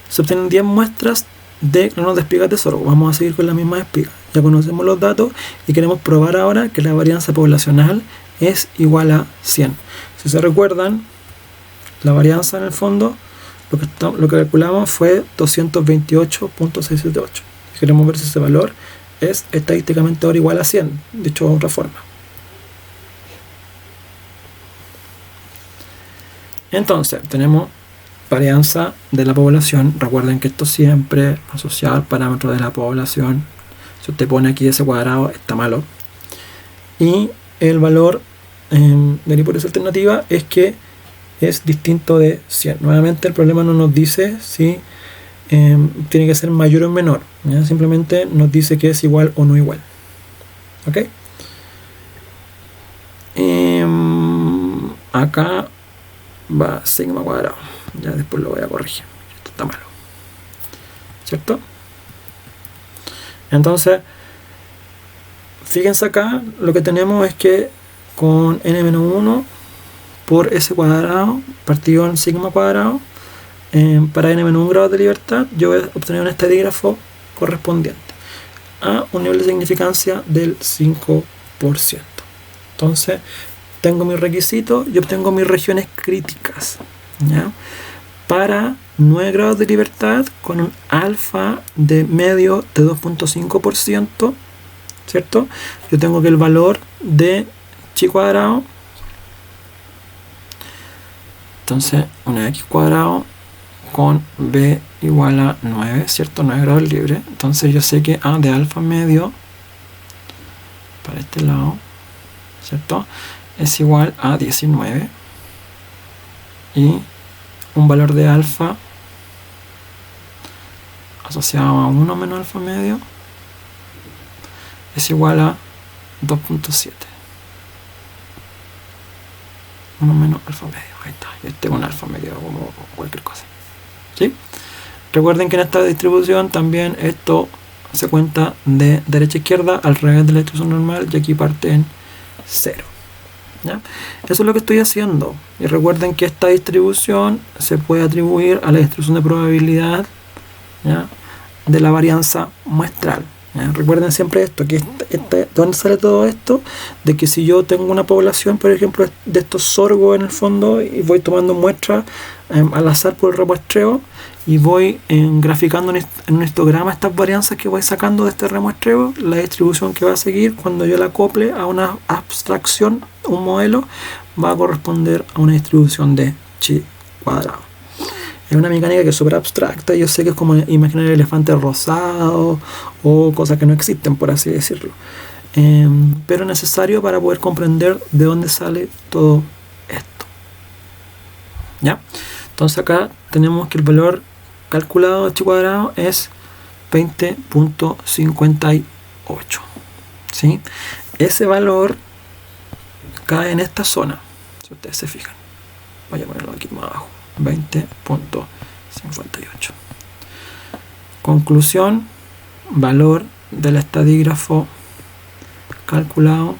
se obtienen 10 muestras de granos de espigas de sorgo. Vamos a seguir con la misma espiga. Ya conocemos los datos y queremos probar ahora que la varianza poblacional es igual a 100. Si se recuerdan, la varianza en el fondo, lo que calculamos fue 228.678. Queremos ver si ese valor es estadísticamente ahora igual a 100, dicho de otra forma. Entonces, tenemos varianza de la población. Recuerden que esto siempre asociado al parámetro de la población. Si usted pone aquí ese cuadrado, está malo. Y el valor de la hipótesis alternativa es que es distinto de 100. Nuevamente el problema no nos dice si tiene que ser mayor o menor, ¿ya? Simplemente nos dice que es igual o no igual. ¿Ok? Acá va sigma cuadrado. Ya después lo voy a corregir. Esto está malo. ¿Cierto? Entonces, fíjense acá, lo que tenemos es que con n-1 por s cuadrado partido en sigma cuadrado, para n-1 grados de libertad, yo voy a obtener un estadígrafo correspondiente a un nivel de significancia del 5%. Entonces, tengo mis requisitos y obtengo mis regiones críticas, ¿ya? Para 9 grados de libertad con un alfa de medio de 2.5%, ¿cierto? Yo tengo que el valor de chi cuadrado, entonces una x cuadrado con b igual a 9, ¿cierto? 9 grados libres. Entonces yo sé que a de alfa medio para este lado, ¿cierto?, es igual a 19, y un valor de alfa asociado a 1 menos alfa medio es igual a 2.7. 1 menos alfa medio, ahí está. Este es un alfa medio como cualquier cosa. ¿Sí? Recuerden que en esta distribución también esto se cuenta de derecha a izquierda al revés de la distribución normal, y aquí parte en 0. ¿Ya? Eso es lo que estoy haciendo. Y recuerden que esta distribución se puede atribuir a la distribución de probabilidad, ¿ya?, de la varianza muestral. ¿Ya? Recuerden siempre esto, que ¿de dónde sale todo esto? De que si yo tengo una población, por ejemplo, de estos sorgos en el fondo, y voy tomando muestras al azar por el remuestreo, y voy graficando en un histograma estas varianzas que voy sacando de este remuestreo, la distribución que va a seguir cuando yo la acople a una abstracción, un modelo, va a corresponder a una distribución de chi cuadrado. Es una mecánica que es súper abstracta. Yo sé que es como imaginar el elefante rosado o cosas que no existen, por así decirlo, pero es necesario para poder comprender de dónde sale todo esto. ¿Ya? Entonces acá tenemos que el valor calculado de chi cuadrado es 20.58. ¿Sí? Ese valor cae en esta zona, si ustedes se fijan. Voy a ponerlo aquí más abajo. 20.58. Conclusión: valor del estadígrafo calculado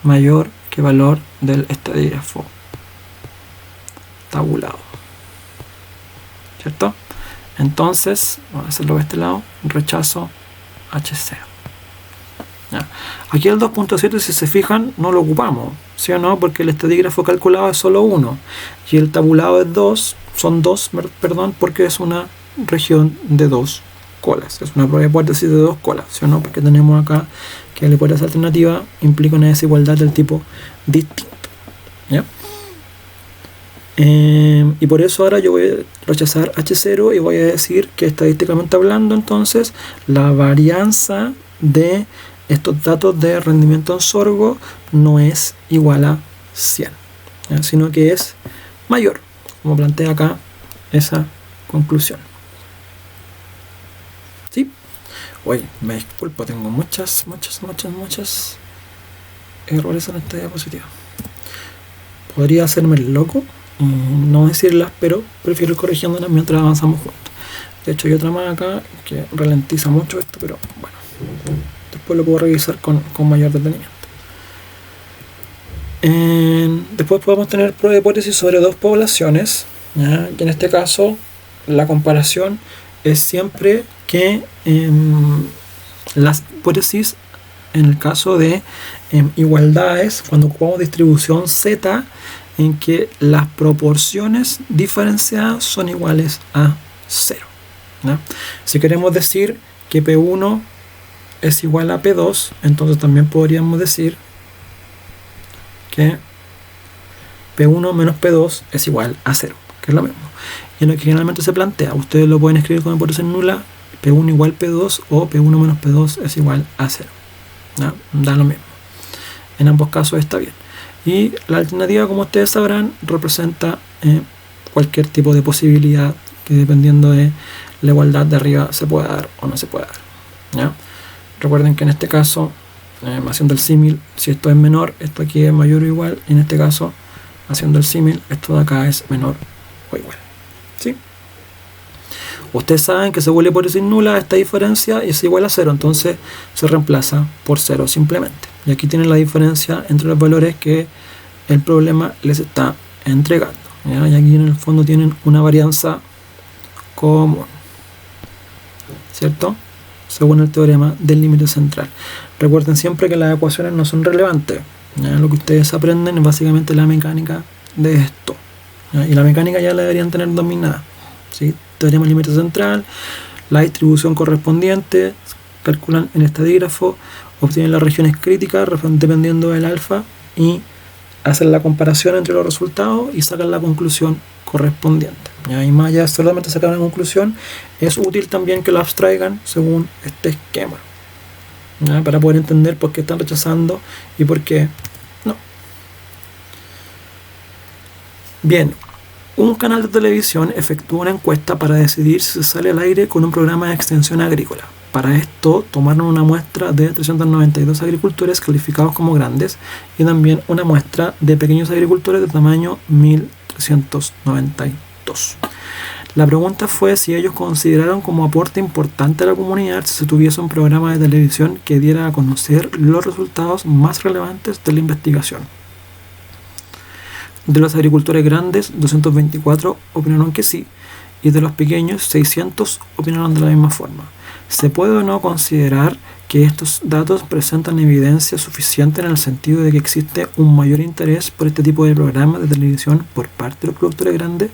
mayor que valor del estadígrafo tabulado, ¿cierto? Entonces, vamos a hacerlo de este lado, rechazo HC. ¿Ya? Aquí el 2.7, si se fijan, no lo ocupamos, ¿sí o no? Porque el estadígrafo calculado es solo 1 y el tabulado es 2, son 2, perdón, porque es una región de 2 colas, es una prueba de hipótesis de 2 colas, ¿sí o no? Porque tenemos acá que la hipótesis alternativa implica una desigualdad del tipo distinto, ¿ya? Y por eso ahora yo voy a rechazar H0 y voy a decir que estadísticamente hablando, entonces la varianza de estos datos de rendimiento en sorgo no es igual a 100, ¿ya? Sino que es mayor, como plantea acá esa conclusión. ¿Sí? Oye, me disculpo, tengo muchas errores en esta diapositiva. Podría hacerme el loco y no decirlas, pero prefiero ir corrigiéndolas mientras avanzamos juntos. De hecho hay otra más acá que ralentiza mucho esto, pero bueno, después lo puedo revisar con mayor detenimiento. Después podemos tener prueba de hipótesis sobre dos poblaciones, ¿ya? Y en este caso la comparación es siempre que las hipótesis, en el caso de igualdades, cuando ocupamos distribución Z, en que las proporciones diferenciadas son iguales a 0, ¿no? Si queremos decir que P1 es igual a P2, entonces también podríamos decir que P1 menos P2 es igual a 0, que es lo mismo. Y en lo que generalmente se plantea, ustedes lo pueden escribir con hipótesis nula, P1 igual P2 o P1 menos P2 es igual a 0, ¿no? Da lo mismo. En ambos casos está bien. Y la alternativa, como ustedes sabrán, representa cualquier tipo de posibilidad que, dependiendo de la igualdad de arriba, se pueda dar o no se pueda dar, ¿ya? Recuerden que en este caso, haciendo el símil, si esto es menor, esto aquí es mayor o igual, y en este caso, haciendo el símil, esto de acá es menor o igual, ¿sí? Ustedes saben que según la hipótesis nula, esta diferencia es igual a 0, entonces se reemplaza por 0 simplemente. Y aquí tienen la diferencia entre los valores que el problema les está entregando, ¿ya? Y aquí en el fondo tienen una varianza común, ¿cierto? Según el teorema del límite central. Recuerden siempre que las ecuaciones no son relevantes, ¿ya? Lo que ustedes aprenden es básicamente la mecánica de esto, ¿ya? Y la mecánica ya la deberían tener dominada, ¿sí? Teorema del límite central, la distribución correspondiente, calculan el estadígrafo, obtienen las regiones críticas dependiendo del alfa y hacen la comparación entre los resultados y sacan la conclusión correspondiente, ¿ya? Y más allá de solamente sacar una conclusión, es útil también que lo abstraigan según este esquema, ¿ya? Para poder entender por qué están rechazando y por qué no. Bien, un canal de televisión efectúa una encuesta para decidir si se sale al aire con un programa de extensión agrícola. Para esto tomaron una muestra de 392 agricultores calificados como grandes y también una muestra de pequeños agricultores de tamaño 1392. La pregunta fue si ellos consideraron como aporte importante a la comunidad si se tuviese un programa de televisión que diera a conocer los resultados más relevantes de la investigación. De los agricultores grandes, 224 opinaron que sí, y de los pequeños, 600 opinaron de la misma forma. ¿Se puede o no considerar que estos datos presentan evidencia suficiente en el sentido de que existe un mayor interés por este tipo de programas de televisión por parte de los productores grandes?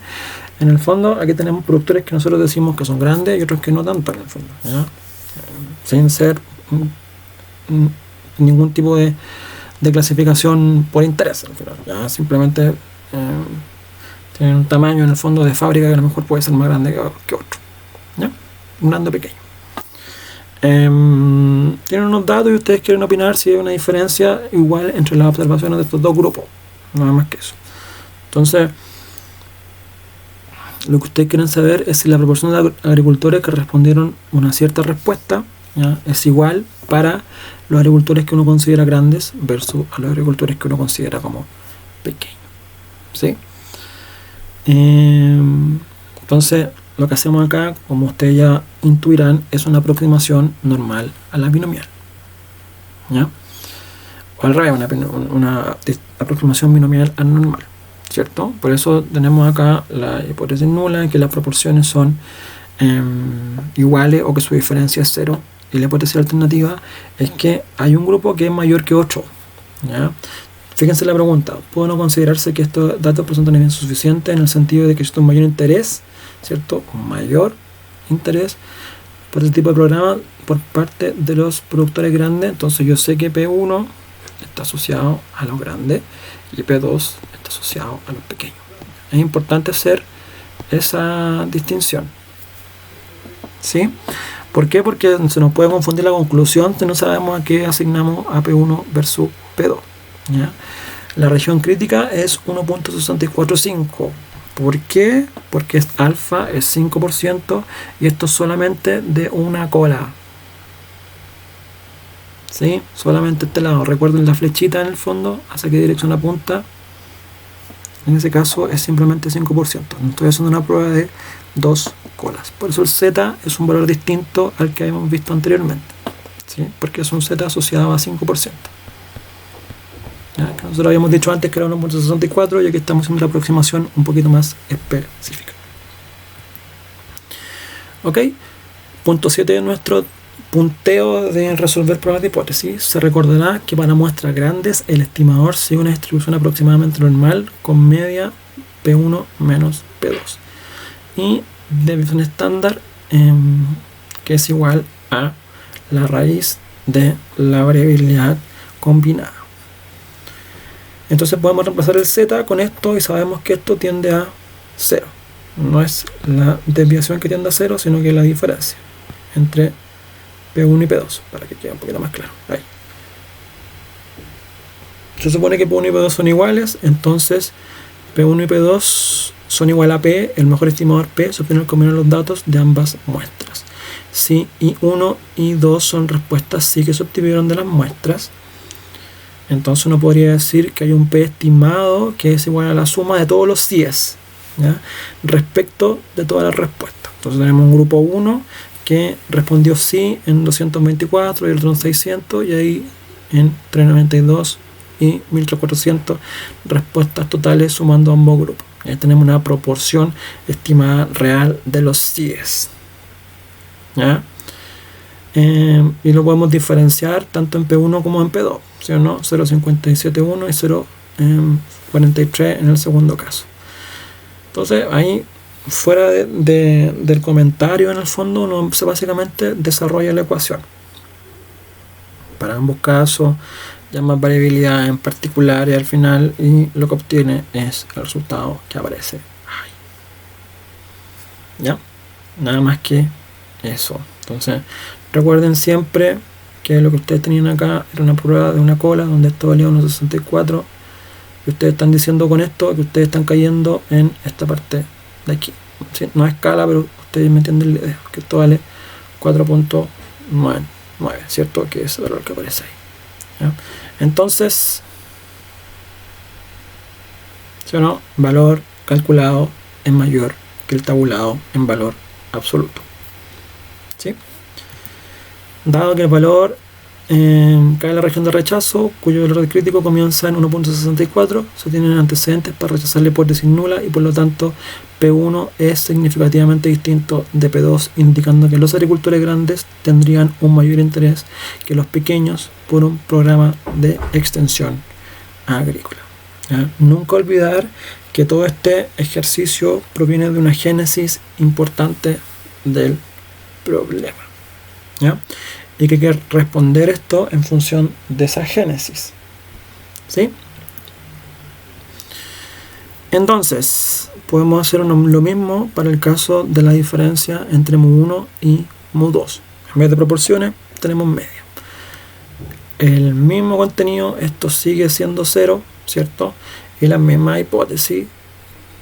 En el fondo, aquí tenemos productores que nosotros decimos que son grandes y otros que no tanto, en el fondo, ¿ya? Sin ser ningún tipo de clasificación por interés, al final, ¿ya? Simplemente tienen un tamaño en el fondo de fábrica que a lo mejor puede ser más grande que otro, ¿ya? Un grande o pequeño. Tienen unos datos y ustedes quieren opinar si hay una diferencia igual entre las observaciones de estos dos grupos, nada más que eso. Entonces, lo que ustedes quieren saber es si la proporción de agricultores que respondieron una cierta respuesta, ¿ya? Es igual para los agricultores que uno considera grandes versus a los agricultores que uno considera como pequeños, ¿sí? Entonces, lo que hacemos acá, como ustedes ya intuirán, es una aproximación normal a la binomial, ¿ya? O al revés, una aproximación binomial anormal, ¿cierto? Por eso tenemos acá la hipótesis nula, en que las proporciones son iguales o que su diferencia es 0. Y la hipótesis alternativa es que hay un grupo que es mayor que 8, ¿ya? Fíjense la pregunta, ¿puede no considerarse que estos datos presentan evidencia suficiente en el sentido de que existe un mayor interés, ¿cierto? Un mayor interés por este tipo de programa por parte de los productores grandes. Entonces yo sé que P1 está asociado a los grandes y P2 está asociado a los pequeños. Es importante hacer esa distinción, ¿sí? ¿Por qué? Porque se nos puede confundir la conclusión si no sabemos a qué asignamos a P1 versus P2, ¿ya? La región crítica es 1.645. ¿Por qué? Porque alfa es 5% y esto es solamente de una cola, ¿sí? Solamente este lado. Recuerden la flechita en el fondo, hacia qué dirección apunta. En ese caso es simplemente 5%. No estoy haciendo una prueba de 2 colas. Por eso el Z es un valor distinto al que habíamos visto anteriormente, ¿sí? Porque es un Z asociado a 5%. ¿Ya? Que nosotros habíamos dicho antes que era 1.64 y aquí estamos haciendo la aproximación un poquito más específica. Ok, punto 7 de nuestro punteo de resolver pruebas de hipótesis. Se recordará que para muestras grandes el estimador sigue una distribución aproximadamente normal con media P1 menos P2 y desviación estándar que es igual a la raíz de la variabilidad combinada. Entonces podemos reemplazar el Z con esto y sabemos que esto tiende a 0. No es la desviación que tiende a 0, sino que es la diferencia entre P1 y P2, para que quede un poquito más claro. Ahí. Se supone que P1 y P2 son iguales, entonces P1 y P2 son igual a P, el mejor estimador P se obtiene al combinar los datos de ambas muestras. Si I1 y I2 son respuestas sí que se obtuvieron de las muestras, entonces uno podría decir que hay un P estimado que es igual a la suma de todos los síes, ¿ya? Respecto de todas las respuestas. Entonces tenemos un grupo 1 que respondió sí en 224 y el otro en 600 y ahí en 392 y 1400 respuestas totales sumando ambos grupos. Ahí tenemos una proporción estimada real de los síes, ¿ya? Y lo podemos diferenciar tanto en P1 como en P2, ¿sí o no? 0.571 y 0.43 en el segundo caso. Entonces ahí fuera del comentario en el fondo uno básicamente desarrolla la ecuación para ambos casos, llama variabilidad en particular y al final, y lo que obtiene es el resultado que aparece ahí. ¿Ya? Nada más que eso. Entonces recuerden siempre que lo que ustedes tenían acá era una prueba de una cola donde esto valía 1.64 y ustedes están diciendo con esto que ustedes están cayendo en esta parte de aquí, ¿sí? No es escala, pero ustedes me entienden la idea, que esto vale 4.99, ¿cierto? Que es el valor que aparece ahí, ¿ya? Entonces, ¿sí o no? Valor calculado es mayor que el tabulado en valor absoluto, ¿sí? Dado que el valor cae en la región de rechazo, cuyo valor crítico comienza en 1.64, se tienen antecedentes para rechazar la hipótesis nula y por lo tanto P1 es significativamente distinto de P2, indicando que los agricultores grandes tendrían un mayor interés que los pequeños por un programa de extensión agrícola, ¿ya? Nunca olvidar que todo este ejercicio proviene de una génesis importante del problema, ¿ya? Y que hay que responder esto en función de esa génesis, ¿sí? Entonces, podemos hacer lo mismo para el caso de la diferencia entre mu1 y mu2. En vez de proporciones, tenemos media. El mismo contenido, esto sigue siendo 0, ¿cierto? Y la misma hipótesis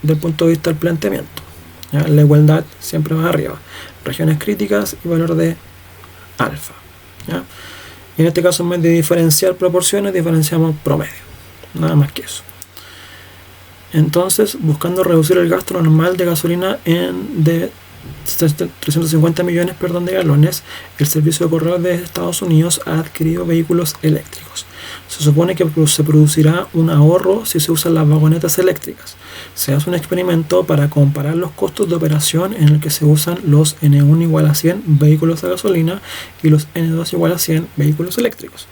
del punto de vista del planteamiento, ¿ya? La igualdad siempre va arriba. Regiones críticas y valor de alfa, ¿ya? Y en este caso, en vez de diferenciar proporciones, diferenciamos promedio. Nada más que eso. Entonces, buscando reducir el gasto normal de gasolina de 350 millones de galones, el servicio de correos de Estados Unidos ha adquirido vehículos eléctricos. Se supone que se producirá un ahorro si se usan las vagonetas eléctricas. Se hace un experimento para comparar los costos de operación en el que se usan los N1 igual a 100 vehículos a gasolina y los N2 igual a 100 vehículos eléctricos.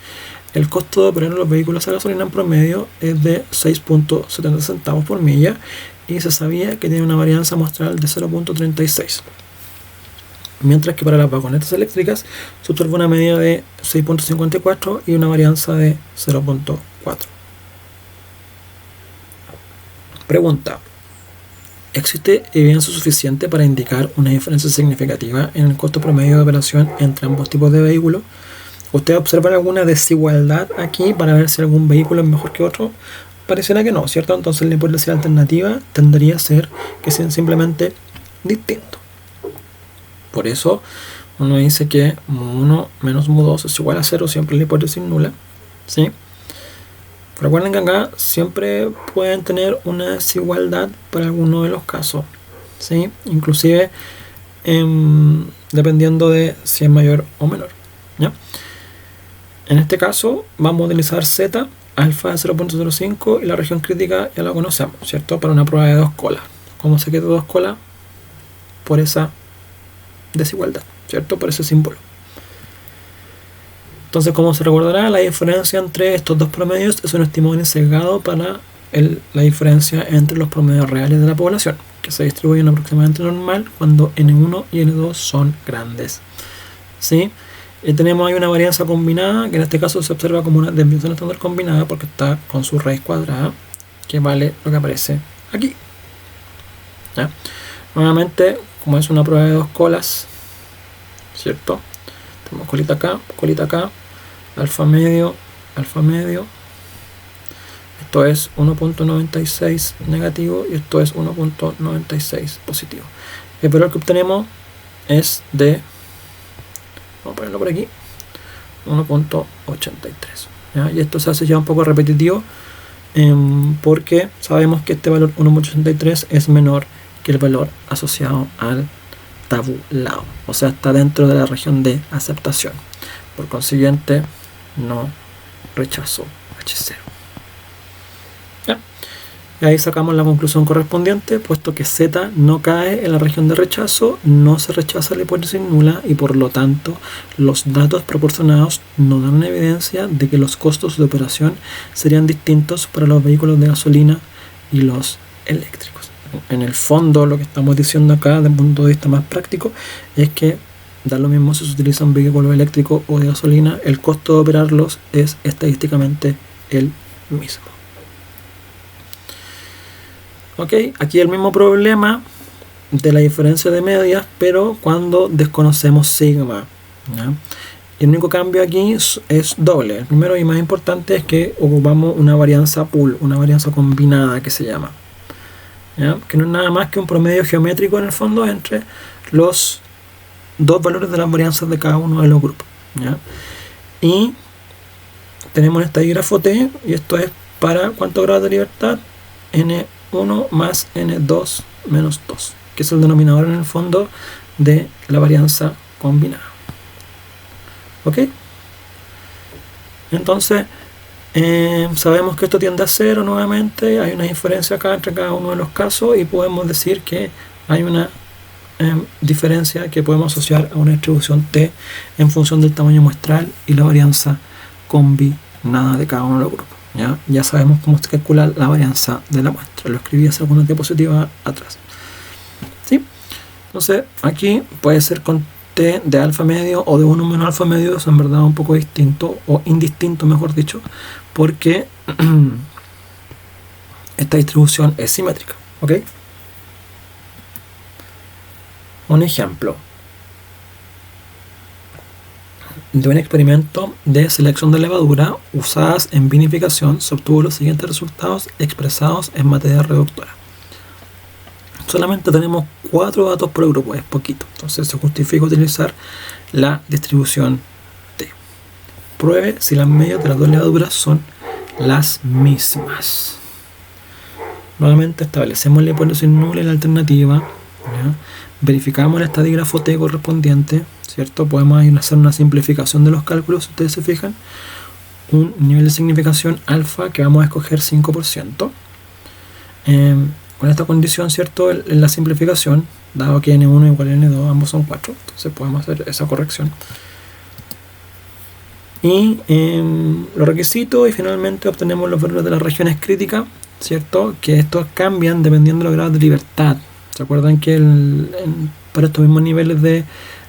El costo de operar los vehículos a gasolina en promedio es de 6.70 centavos por milla y se sabía que tiene una varianza muestral de 0.36. Mientras que para las vagonetas eléctricas se observa una medida de 6.54 y una varianza de 0.4. Pregunta: ¿existe evidencia suficiente para indicar una diferencia significativa en el costo promedio de operación entre ambos tipos de vehículos? ¿Ustedes observan alguna desigualdad aquí para ver si algún vehículo es mejor que otro? Pareciera que no, ¿cierto? Entonces la hipótesis alternativa tendría a ser que sean simplemente distintos. Por eso uno dice que mu1 menos mu2 es igual a 0, siempre la hipótesis nula, ¿sí? Recuerden que acá siempre pueden tener una desigualdad para alguno de los casos, ¿sí? Inclusive dependiendo de si es mayor o menor, ¿ya? En este caso vamos a utilizar z, alfa de 0.05 y la región crítica ya la conocemos, ¿cierto? Para una prueba de 2 colas. ¿Cómo se queda 2 colas? Por esa desigualdad, ¿cierto? Por ese símbolo. Entonces, como se recordará, la diferencia entre estos dos promedios es un estimador sesgado para la diferencia entre los promedios reales de la población, que se distribuyen aproximadamente normal cuando N1 y N2 son grandes, ¿sí? Y tenemos ahí una varianza combinada, que en este caso se observa como una desviación estándar combinada porque está con su raíz cuadrada, que vale lo que aparece aquí, ¿ya? Nuevamente, como es una prueba de 2 colas, ¿cierto? Tenemos colita acá, alfa medio. Esto es 1.96 negativo y esto es 1.96 positivo. El valor que obtenemos es de, vamos a ponerlo por aquí, 1.83. Y esto se hace ya un poco repetitivo porque sabemos que este valor 1.83 es menor que el valor asociado al tabulado, o sea, está dentro de la región de aceptación. Por consiguiente, no rechazo H0. ¿Ya? Y ahí sacamos la conclusión correspondiente, puesto que Z no cae en la región de rechazo, no se rechaza la hipótesis nula y por lo tanto los datos proporcionados no dan una evidencia de que los costos de operación serían distintos para los vehículos de gasolina y los eléctricos. En el fondo, lo que estamos diciendo acá, desde un punto de vista más práctico, es que da lo mismo si se utiliza un vehículo eléctrico o de gasolina, el costo de operarlos es estadísticamente el mismo. Ok, aquí el mismo problema de la diferencia de medias, pero cuando desconocemos sigma, ¿ya? El único cambio aquí es doble. El primero y más importante es que ocupamos una varianza pool, una varianza combinada que se llama, ¿ya? Que no es nada más que un promedio geométrico en el fondo entre los dos valores de las varianzas de cada uno de los grupos, ¿ya? Y tenemos este dígrafo T, y esto es para ¿cuántos grados de libertad? N1 más N2 menos 2, que es el denominador en el fondo de la varianza combinada. ¿Ok? Entonces sabemos que esto tiende a 0 nuevamente, hay una diferencia acá entre cada uno de los casos y podemos decir que hay una diferencia que podemos asociar a una distribución T en función del tamaño muestral y la varianza combinada de cada uno de los grupos. Ya sabemos cómo se calcula la varianza de la muestra, lo escribí hace algunas diapositivas atrás, ¿sí? Entonces aquí puede ser con T de alfa medio o de 1 menos alfa medio, es en verdad un poco distinto o indistinto, mejor dicho, porque esta distribución es simétrica. ¿Ok? Un ejemplo de un experimento de selección de levadura usadas en vinificación se obtuvo los siguientes resultados expresados en materia reductora. Solamente tenemos 4 datos por grupo, es poquito, entonces se justifica utilizar la distribución T. Pruebe si las medias de las dos levaduras son las mismas. Nuevamente establecemos la hipótesis nula y la alternativa, ¿ya? Verificamos el estadígrafo T correspondiente, ¿cierto? Podemos hacer una simplificación de los cálculos, si ustedes se fijan. Un nivel de significación alfa que vamos a escoger 5%. Con esta condición, ¿cierto? En la simplificación, dado que n1 igual a n2, ambos son 4, entonces podemos hacer esa corrección. Y los requisitos, y finalmente obtenemos los valores de las regiones críticas, ¿cierto? Que estos cambian dependiendo de los grados de libertad. ¿Se acuerdan que para estos mismos niveles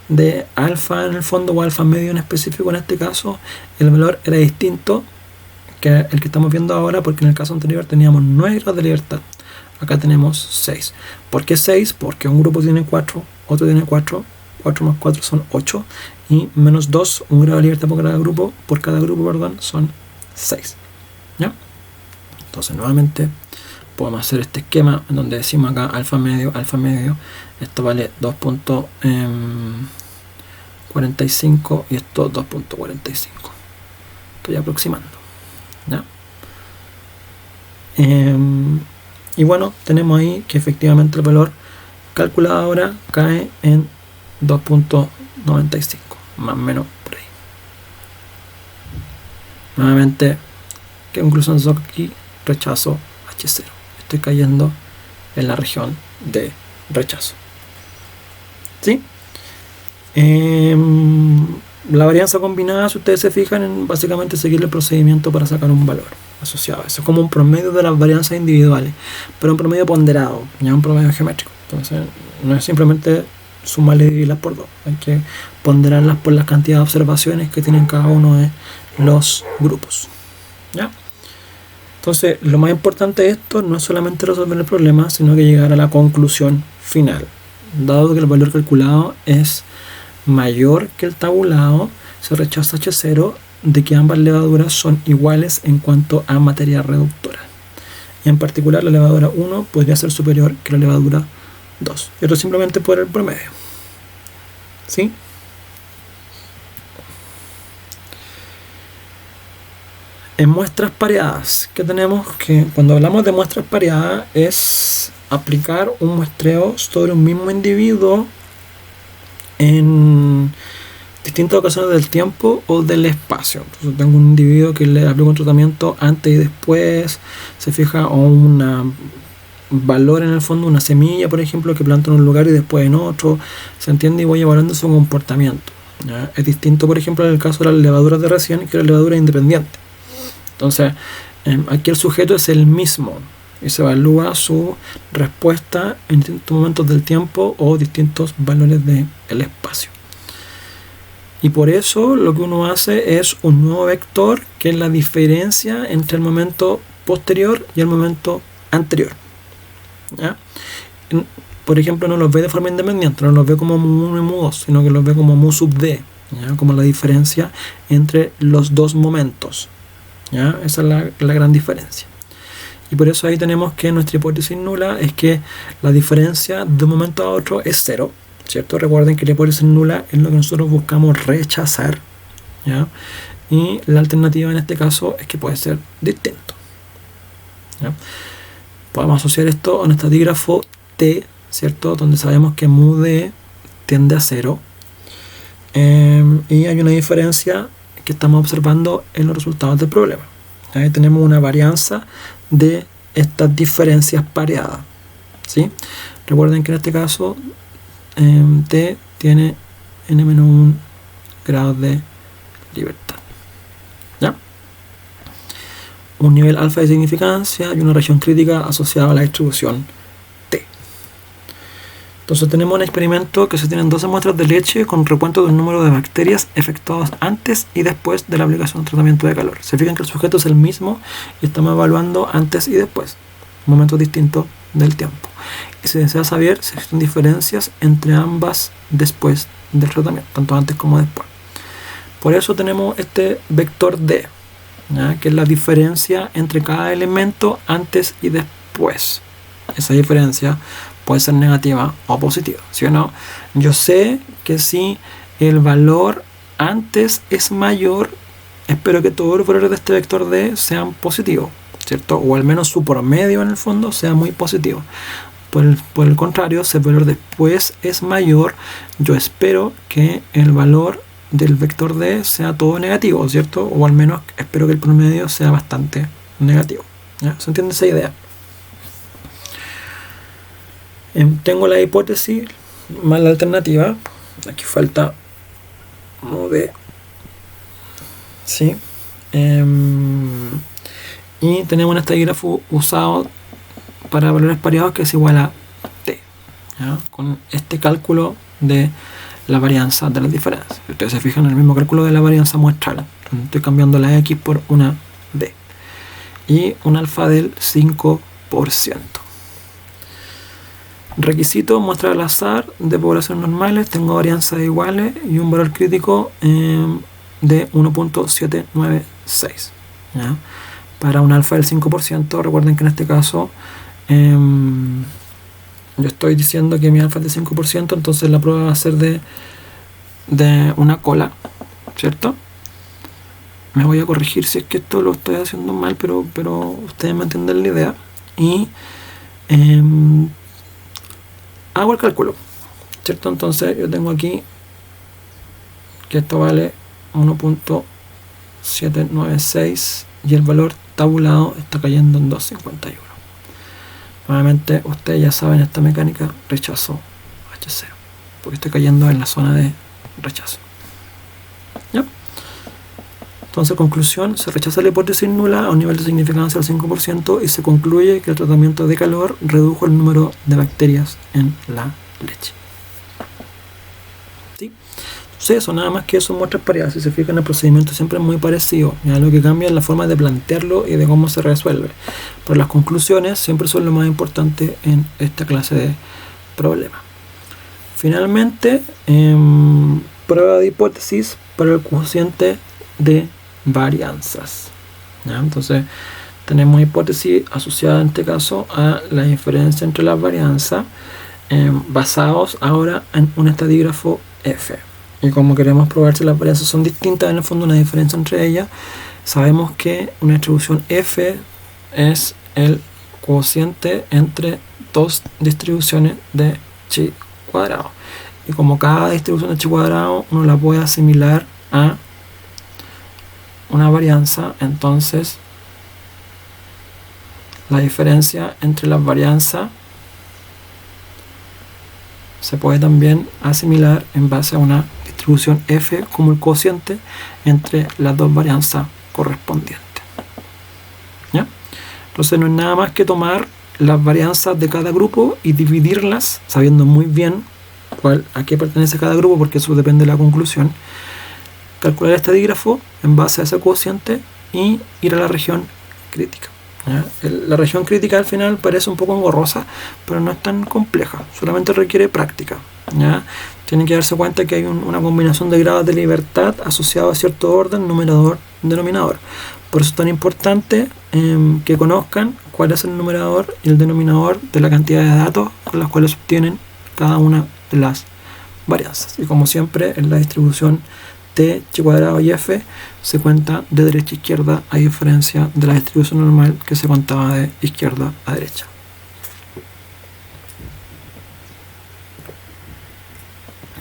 de alfa en el fondo, o alfa medio en específico en este caso, el valor era distinto que el que estamos viendo ahora, porque en el caso anterior teníamos 9 grados de libertad. Acá tenemos 6. ¿Por qué 6? Porque un grupo tiene 4, otro tiene 4, 4 más 4 son 8, y menos 2, un grado de libertad por cada grupo, son 6. ¿Ya? Entonces nuevamente podemos hacer este esquema en donde decimos acá alfa medio, esto vale 2.45 y esto 2.45. Estoy aproximando, ¿ya? Y bueno, tenemos ahí que efectivamente el valor calculado ahora cae en 2.95, más o menos por ahí. Nuevamente, ¿qué conclusión saco aquí? Rechazo H0. Estoy cayendo en la región de rechazo. ¿Sí? La varianza combinada, si ustedes se fijan, en básicamente seguir el procedimiento para sacar un valor asociado. Eso es como un promedio de las varianzas individuales, pero un promedio ponderado, ya un promedio geométrico. Entonces, no es simplemente sumarle y dividirlas por 2. Hay que ponderarlas por la cantidad de observaciones que tienen cada uno de los grupos. ¿Ya? Entonces, lo más importante de esto no es solamente resolver el problema, sino que llegar a la conclusión final. Dado que el valor calculado es mayor que el tabulado, se rechaza H0 de que ambas levaduras son iguales en cuanto a materia reductora. Y en particular, la levadura 1 podría ser superior que la levadura 2. Y esto simplemente por el promedio. ¿Sí? En muestras pareadas, ¿qué tenemos? Que cuando hablamos de muestras pareadas es aplicar un muestreo sobre un mismo individuo en distintas ocasiones del tiempo o del espacio. Entonces tengo un individuo que le aplico un tratamiento antes y después, se fija, o un valor en el fondo, una semilla, por ejemplo, que planto en un lugar y después en otro, se entiende, y voy evaluando su comportamiento. ¿Ya? Es distinto, por ejemplo, en el caso de las levaduras de recién que la levadura independiente. Entonces, aquí el sujeto es el mismo y se evalúa su respuesta en distintos momentos del tiempo o distintos valores del espacio. Y por eso lo que uno hace es un nuevo vector, que es la diferencia entre el momento posterior y el momento anterior. ¿Ya? Por ejemplo, no los ve de forma independiente, no los ve como mu1 y mu2, sino que los ve como mu sub d, ¿ya? Como la diferencia entre los dos momentos. ¿Ya? Esa es la gran diferencia. Y por eso ahí tenemos que nuestra hipótesis nula es que la diferencia de un momento a otro es 0, ¿cierto? Recuerden que la hipótesis nula es lo que nosotros buscamos rechazar, ¿ya? Y la alternativa en este caso es que puede ser distinto, ¿ya? Podemos asociar esto a un estadígrafo T, ¿cierto? Donde sabemos que mu d tiende a 0, y hay una diferencia que estamos observando en los resultados del problema. Ahí tenemos una varianza de estas diferencias pareadas, ¿sí? Recuerden que en este caso T tiene n-1 grados de libertad, ¿ya? Un nivel alfa de significancia y una región crítica asociada a la distribución T. Entonces tenemos un experimento que se tienen 12 muestras de leche con recuento del número de bacterias efectuadas antes y después de la aplicación de tratamiento de calor. Se fijan que el sujeto es el mismo y estamos evaluando antes y después, momentos distintos del tiempo. Y se desea saber si existen diferencias entre ambas después del tratamiento, tanto antes como después. Por eso tenemos este vector D, ¿ya? Que es la diferencia entre cada elemento antes y después. Esa diferencia puede ser negativa o positiva, ¿sí o no? Yo sé que si el valor antes es mayor, espero que todos los valores de este vector D sean positivos, ¿cierto? O al menos su promedio en el fondo sea muy positivo. Por el contrario, si el valor después es mayor, yo espero que el valor del vector D sea todo negativo, ¿cierto? O al menos espero que el promedio sea bastante negativo. ¿Ya? ¿Se entiende esa idea? Tengo la hipótesis más la alternativa. Aquí falta D. ¿Sí? Y tenemos un estadígrafo usado para valores pareados que es igual a T, ¿ya? Con este cálculo de la varianza de las diferencias. Si ustedes se fijan en el mismo cálculo de la varianza muestral, estoy cambiando la X por una D y un alfa del 5%. Requisito: muestra al azar de poblaciones normales, tengo varianzas iguales y un valor crítico de 1.796, ¿ya? Para un alfa del 5%, recuerden que en este caso yo estoy diciendo que mi alfa es de 5%, entonces la prueba va a ser de una cola, ¿cierto? Me voy a corregir si es que esto lo estoy haciendo mal, pero ustedes me entienden la idea. Y hago el cálculo, ¿cierto? Entonces yo tengo aquí que esto vale 1.796 y el valor tabulado está cayendo en 2.51. Nuevamente ustedes ya saben esta mecánica, rechazo H0, porque estoy cayendo en la zona de rechazo. ¿Ya? Entonces, conclusión: se rechaza la hipótesis nula a un nivel de significancia del 5% y se concluye que el tratamiento de calor redujo el número de bacterias en la leche. ¿Sí? Entonces eso, nada más que eso, muestras pareadas. Si se fijan, el procedimiento siempre es muy parecido, ¿ya? Lo que cambia es la forma de plantearlo y de cómo se resuelve, pero las conclusiones siempre son lo más importante en esta clase de problemas. Finalmente, prueba de hipótesis para el cociente de varianzas, ¿ya? Entonces tenemos hipótesis asociada en este caso a la diferencia entre las varianzas, basados ahora en un estadígrafo F. Y como queremos probar si las varianzas son distintas, en el fondo una diferencia entre ellas, sabemos que una distribución F es el cociente entre dos distribuciones de chi cuadrado. Y como cada distribución de chi cuadrado uno la puede asimilar a una varianza, entonces la diferencia entre las varianzas se puede también asimilar en base a una distribución F como el cociente entre las dos varianzas correspondientes. ¿Ya? Entonces no es nada más que tomar las varianzas de cada grupo y dividirlas, sabiendo muy bien a qué pertenece cada grupo, porque eso depende de la conclusión. Calcular el estadígrafo en base a ese cociente y ir a la región crítica. ¿Ya? La región crítica al final parece un poco engorrosa, pero no es tan compleja, solamente requiere práctica. ¿Ya? Tienen que darse cuenta que hay una combinación de grados de libertad asociado a cierto orden, numerador, denominador. Por eso es tan importante que conozcan cuál es el numerador y el denominador de la cantidad de datos con las cuales obtienen cada una de las varianzas. Y como siempre, en la distribución T, chi cuadrado y F se cuenta de derecha a izquierda, a diferencia de la distribución normal que se contaba de izquierda a derecha.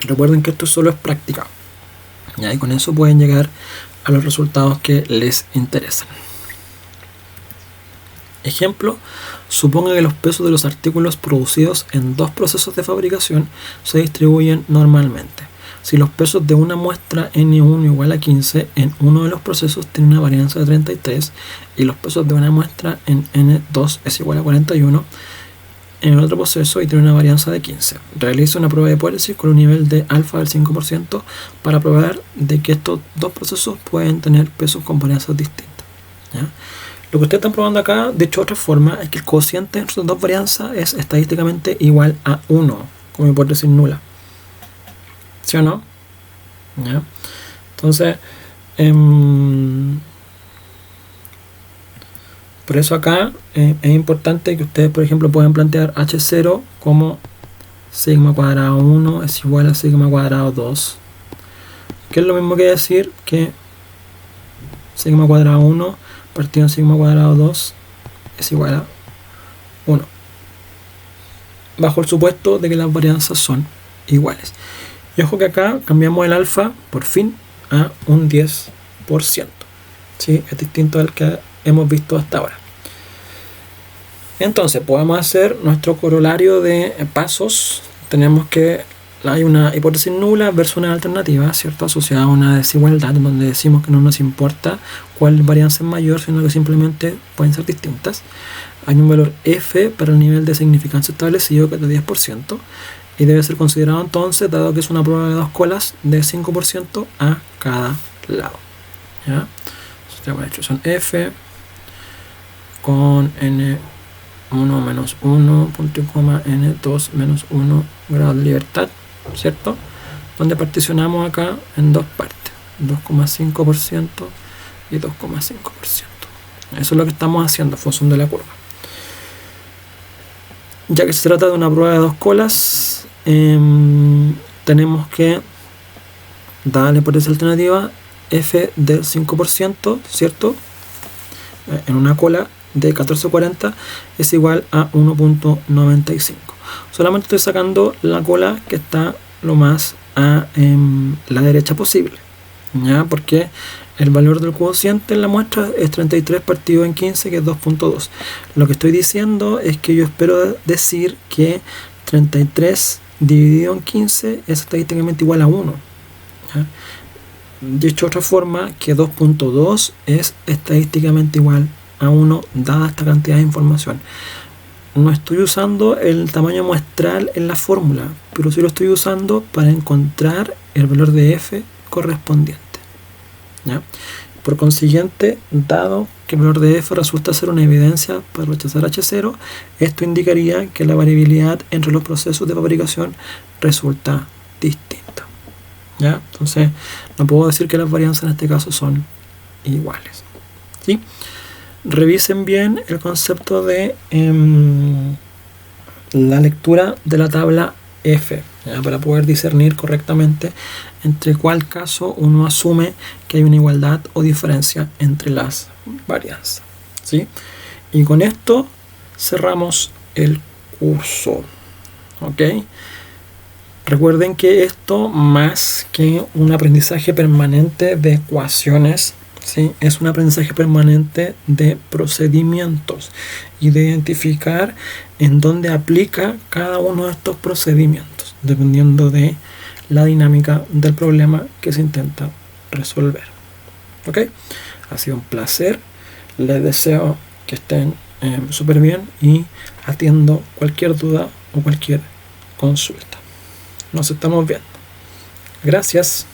Recuerden que esto solo es práctica, ¿ya? Y con eso pueden llegar a los resultados que les interesan. Ejemplo: suponga que los pesos de los artículos producidos en dos procesos de fabricación se distribuyen normalmente. Si los pesos de una muestra N1 igual a 15 en uno de los procesos tiene una varianza de 33 y los pesos de una muestra en N2 es igual a 41 en el otro proceso y tiene una varianza de 15. Realiza una prueba de hipótesis con un nivel de alfa del 5% para probar de que estos dos procesos pueden tener pesos con varianzas distintas. ¿Ya? Lo que ustedes están probando acá, dicho de otra forma, es que el cociente entre las dos varianzas es estadísticamente igual a 1, como hipótesis nula. ¿Sí o no? ¿Ya? Entonces, por eso acá es importante que ustedes, por ejemplo, puedan plantear H0 como sigma cuadrado 1 es igual a sigma cuadrado 2, que es lo mismo que decir que sigma cuadrado 1 partido en sigma cuadrado 2 es igual a 1. bajo el supuesto de que las varianzas son iguales. Y ojo que acá cambiamos el alfa por fin a un 10%. ¿Sí? Es distinto al que hemos visto hasta ahora. Entonces podemos hacer nuestro corolario de pasos. Tenemos que hay una hipótesis nula versus una alternativa, ¿cierto? Asociada a una desigualdad, donde decimos que no nos importa cuál varianza es mayor, sino que simplemente pueden ser distintas. Hay un valor f para el nivel de significancia establecido, que es de 10%, y debe ser considerado entonces, dado que es una prueba de 2 colas, de 5% a cada lado. ¿Ya? Entonces tenemos hecho son f con n1 menos 1, punto y coma, n2 menos 1 grado de libertad, ¿cierto? Donde particionamos acá en dos partes, 2,5% y 2,5%. Eso es lo que estamos haciendo, función de la curva. Ya que se trata de una prueba de 2 colas, tenemos que darle por esa alternativa f del 5%, ¿cierto? En una cola de 1440 es igual a 1.95. Solamente estoy sacando la cola que está lo más a la derecha posible, ¿ya? Porque el valor del cociente en la muestra es 33 partido en 15, que es 2.2. Lo que estoy diciendo es que yo espero decir que 33 dividido en 15 es estadísticamente igual a 1, ¿ya? Dicho de otra forma, que 2.2 es estadísticamente igual a 1 dada esta cantidad de información. No estoy usando el tamaño muestral en la fórmula, pero sí lo estoy usando para encontrar el valor de f correspondiente, ¿ya? Por consiguiente, dado que el valor de f resulta ser una evidencia para rechazar H0, esto indicaría que la variabilidad entre los procesos de fabricación resulta distinta, ¿ya? Entonces, no puedo decir que las varianzas en este caso son iguales, ¿sí? Revisen bien el concepto de la lectura de la tabla F, ¿ya? Para poder discernir correctamente entre cuál caso uno asume que hay una igualdad o diferencia entre las varianzas, ¿sí? Y con esto cerramos el curso, ¿ok? Recuerden que esto, más que un aprendizaje permanente de ecuaciones, ¿sí? Es un aprendizaje permanente de procedimientos y de identificar en dónde aplica cada uno de estos procedimientos, dependiendo de la dinámica del problema que se intenta resolver. ¿Ok? Ha sido un placer. Les deseo que estén súper bien y atiendo cualquier duda o cualquier consulta. Nos estamos viendo. Gracias.